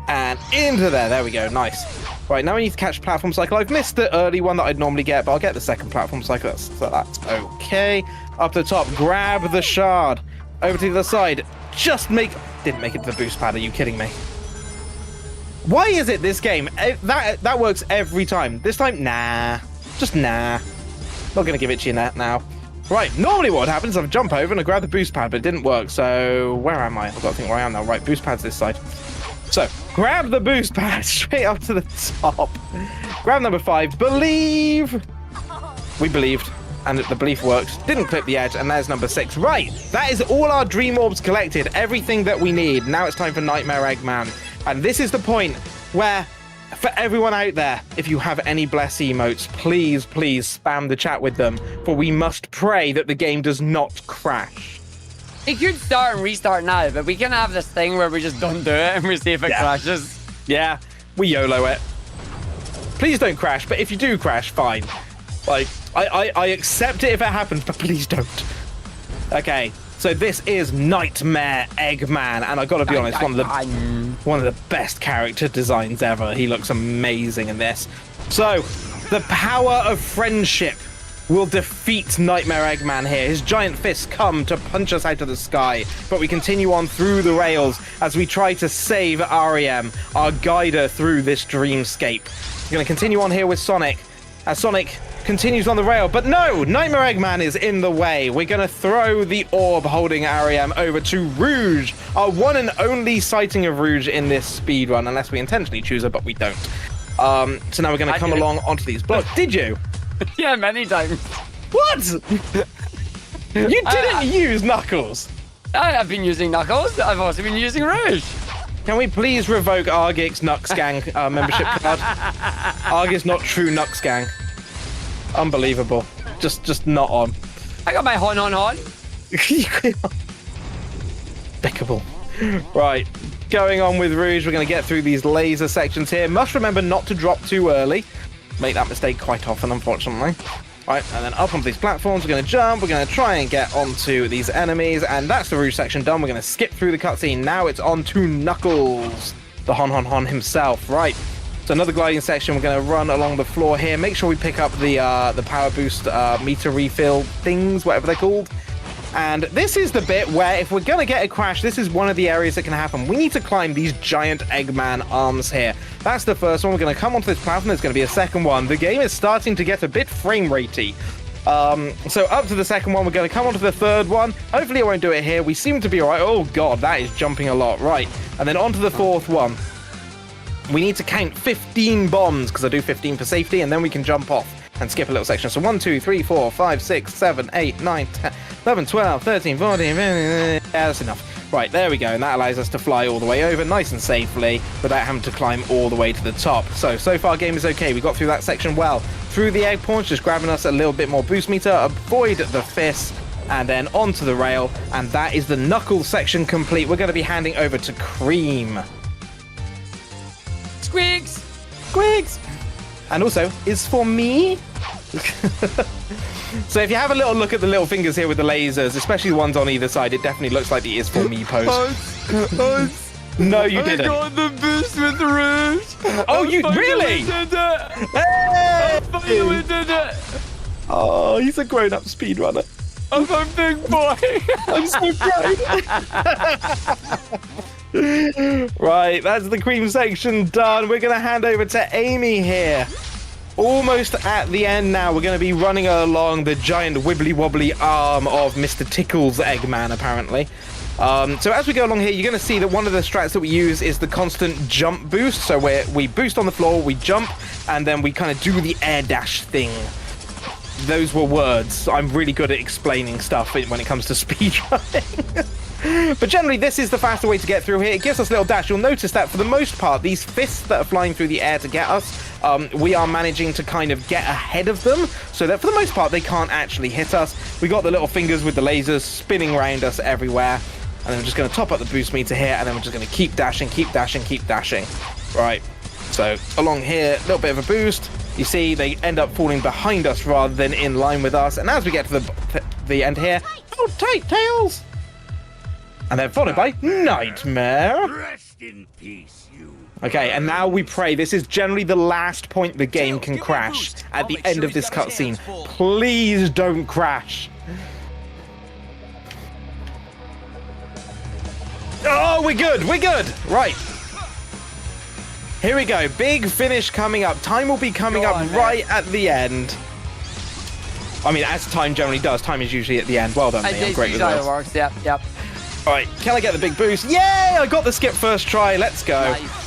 And into there. There we go. Nice. Right, now we need to catch platform cycle. I've missed the early one that I'd normally get, but I'll get the second platform cycle, so that's okay. Up to the top, grab the shard. Over to the other side. Didn't make it to the boost pad, are you kidding me? Why is it this game? That works every time. This time, nah. Just nah. Not gonna give it to you now. Right, normally what happens is I jump over and I grab the boost pad, but it didn't work, so where am I? I've got to think where I am now. Right, boost pad's this side. So, grab the boost pad straight up to the top. Grab number 5. Believe. We believed, and the belief worked. Didn't clip the edge, and there's number 6. Right, that is all our dream orbs collected. Everything that we need. Now it's time for Nightmare Eggman. And this is the point where, for everyone out there, if you have any bless emotes, please spam the chat with them, for we must pray that the game does not crash. It could start and restart now, but we can have this thing where we just don't do it and we see if it crashes. Yeah, we YOLO it. Please don't crash, but if you do crash, fine. Like, I accept it if it happens, but please don't. Okay, so this is Nightmare Eggman, and I gotta be honest, one of the best character designs ever. He looks amazing in this. So, the power of friendship will defeat Nightmare Eggman here. His giant fists come to punch us out of the sky, but we continue on through the rails as we try to save REM, our guider through this dreamscape. We're going to continue on here with Sonic, as Sonic continues on the rail, but no! Nightmare Eggman is in the way. We're going to throw the orb holding REM over to Rouge, our one and only sighting of Rouge in this speedrun, unless we intentionally choose her, but we don't. So now we're going to come along onto these blocks. Did you? Yeah, many times. What? You didn't use Knuckles. I have been using Knuckles. I've also been using Rouge. Can we please revoke Argick's Nux Gang membership card? Arg is not true Nux Gang. Unbelievable. Just not on. I got my hon. Despicable. Right. Going on with Rouge, we're going to get through these laser sections here. Must remember not to drop too early. Make that mistake quite often, unfortunately. Right, and then up onto these platforms, we're going to jump, we're going to try and get onto these enemies, and that's the Rouge section done. We're going to skip through the cutscene. Now it's on to Knuckles, the Hon himself. Right, so another gliding section. We're going to run along the floor here. Make sure we pick up the power boost meter refill things, whatever they're called. And this is the bit where if we're going to get a crash, this is one of the areas that can happen. We need to climb these giant Eggman arms here. That's the first one. We're going to come onto this platform. There's going to be a second one. The game is starting to get a bit frame ratey. So up to the second one, we're going to come onto the third one. Hopefully it won't do it here. We seem to be all right. Oh, God, that is jumping a lot. Right. And then onto the fourth one. We need to count 15 bombs, because I do 15 for safety, and then we can jump off. and skip a little section. So 1, 2, 3, 4, 5, 6, 7, 8, 9, 10, 11, 12, 13, 14, yeah, that's enough. Right, there we go, and that allows us to fly all the way over nice and safely without having to climb all the way to the top. So far game is okay. We got through that section well. Through the egg paunch, just grabbing us a little bit more boost meter, avoid the fist, and then onto the rail, and that is the knuckle section complete. We're going to be handing over to Cream. Squeaks! Squigs! And also, is for me. So if you have a little look at the little fingers here with the lasers, especially the ones on either side, it definitely looks like the is for me pose. No, you didn't. I got the boost with the rouge. Oh, you really? Did it. Hey! I finally did it. Oh, he's a grown-up speedrunner. I'm a big boy. I'm so proud. Right, that's the Cream section done. We're going to hand over to Amy here. Almost at the end now. We're going to be running along the giant wibbly-wobbly arm of Mr. Tickles Eggman, apparently. So as we go along here, you're going to see that one of the strats that we use is the constant jump boost. So we boost on the floor, we jump, and then we kind of do the air dash thing. Those were words. I'm really good at explaining stuff when it comes to speedrunning. But generally, this is the faster way to get through here. It gives us a little dash. You'll notice that for the most part, these fists that are flying through the air to get us, we are managing to kind of get ahead of them, so that for the most part, they can't actually hit us. We got the little fingers with the lasers spinning around us everywhere. And then we're just going to top up the boost meter here, and then we're just going to keep dashing, keep dashing, keep dashing. Right. So along here, a little bit of a boost. You see, they end up falling behind us rather than in line with us. And as we get to the end here, oh, tight tails! And then followed by Nightmare. Rest in peace, you. Okay, and now we pray. This is generally the last point the game can crash at the end of this cutscene. Please don't crash. Oh, we're good. We're good. Right. Here we go. Big finish coming up. Time will be coming up right at the end. I mean, as time generally does, time is usually at the end. Well done, me. I'm great with that. those. Works. Yep, yep. All right, can I get the big boost? Yay! I got the skip first try. Let's go. Nice.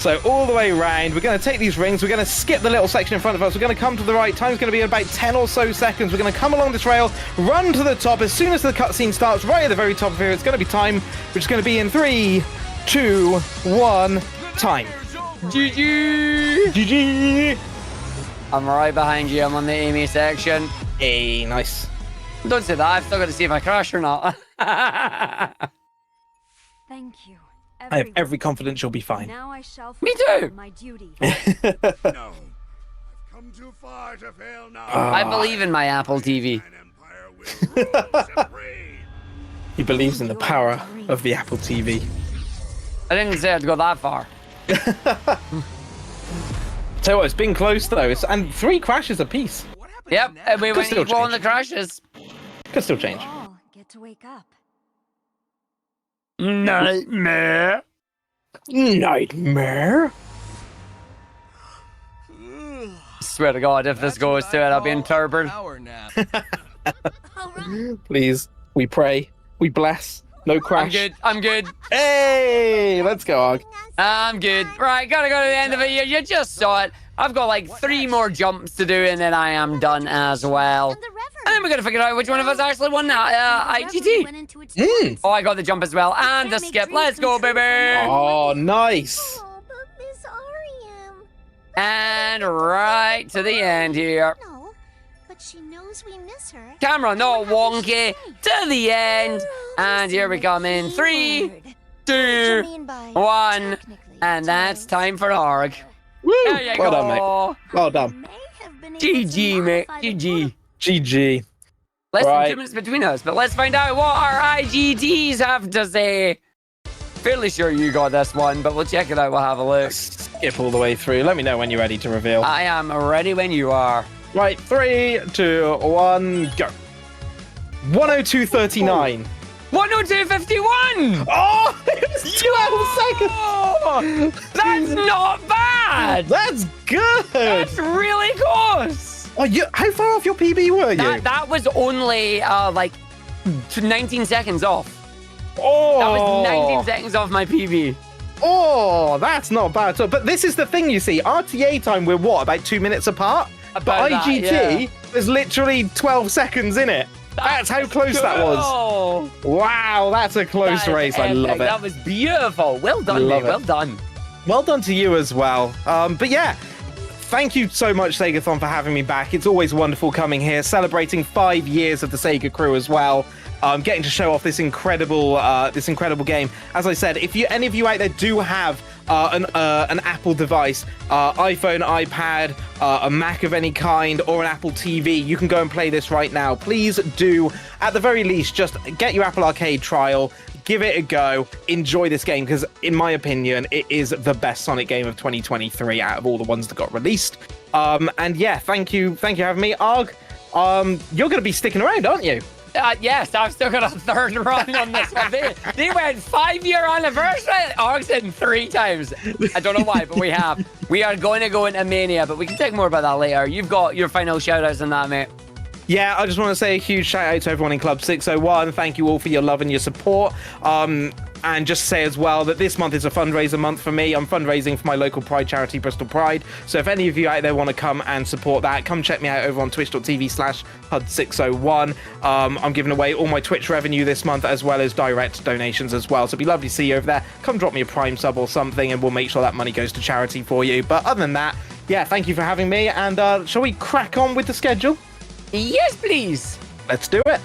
So all the way around, we're going to take these rings. We're going to skip the little section in front of us. We're going to come to the right. Time's going to be about 10 or so seconds. We're going to come along this rail, run to the top. As soon as the cutscene starts, right at the very top of here, it's going to be time, which is going to be in 3, 2, 1, time. GG! GG! I'm right behind you. I'm on the Amy section. Hey, nice. Don't say that. I've still got to see if I crash or not. Thank you. I have every confidence you'll be fine. Now I shall Me fulfill too. my duty. No. I've come too far to fail now. I believe in my Apple TV. An empire will rule supreme. He believes in the power of the Apple TV. I didn't say I'd go that far. Tell you what, it's been close though. And 3 crashes apiece. What happens Yep, now? and we went still equal on the change. crashes. Could still change. All get to wake up. Nightmare. Nightmare? Swear to God, if this goes to it, I'll be in turbine. All right. Please, we pray, we bless. No crash. I'm good. I'm good. Hey, let's go, Og. I'm good. Right, gotta go to the end of it. You just saw it. I've got like 3 more jumps to do, and then I am done as well. And the river. And then we're gonna figure out which one of us actually won that. IGT. Went into its trance. Oh, I got the jump as well, and the skip. Let's go, baby. Oh, nice. Oh, but Miss Ariam. And right to the end here. No, but she knows we miss her. Camera not wonky. To the end. And here we come in 3, 2, 1. And that's time for Arg. Woo! There you Well go. done, mate. Well done. GG, mate. GG. GG. Less Right. than 2 minutes between us, but let's find out what our IGTs have to say. Fairly sure you got this one, but we'll check it out. We'll have a look. Skip all the way through. Let me know when you're ready to reveal. I am ready when you are. Right, 3, 2, 1, go. 102.39. 102.51! Oh, it's 12 seconds. That's not bad! That's good. That's really close! Oh, how far off your PB were you? That was only like 19 seconds off. Oh, That was 19 seconds off my PB. Oh, that's not bad at all. But this is the thing, you see. RTA time, we're what, about 2 minutes apart? But About that, IGT, yeah. there's literally 12 seconds in it. That's how close that was. Cool. Wow, that's a close That is race. I love epic. it. That was beautiful. Well done, Love mate. it. Well done. Well done to you as well. But yeah, thank you so much, SegaThon, for having me back. It's always wonderful coming here, celebrating 5 years of the Sega Crew as well. Getting to show off this incredible game. As I said, if any of you out there do have an Apple device, iPhone, iPad, a Mac of any kind, or an Apple TV, you can go and play this right now. Please do, at the very least, just get your Apple Arcade trial. Give it a go. Enjoy this game because, in my opinion, it is the best Sonic game of 2023 out of all the ones that got released. And yeah, thank you for having me, Arg. You're going to be sticking around, aren't you? Yes, I've still got a third run on this one. They went 5-year anniversary. Arg's in 3 times. I don't know why, but we have. We are going to go into Mania, but we can talk more about that later. You've got your final shout-outs on that, mate. Yeah, I just want to say a huge shout out to everyone in Club 601. Thank you all for your love and your support. And just say as well that this month is a fundraiser month for me. I'm fundraising for my local Pride charity, Bristol Pride. So if any of you out there want to come and support that, come check me out over on twitch.tv/huds601. I'm giving away all my Twitch revenue this month, as well as direct donations as well. So it'd be lovely to see you over there. Come drop me a Prime sub or something, and we'll make sure that money goes to charity for you. But other than that, yeah, thank you for having me. And shall we crack on with the schedule? Yes, please. Let's do it.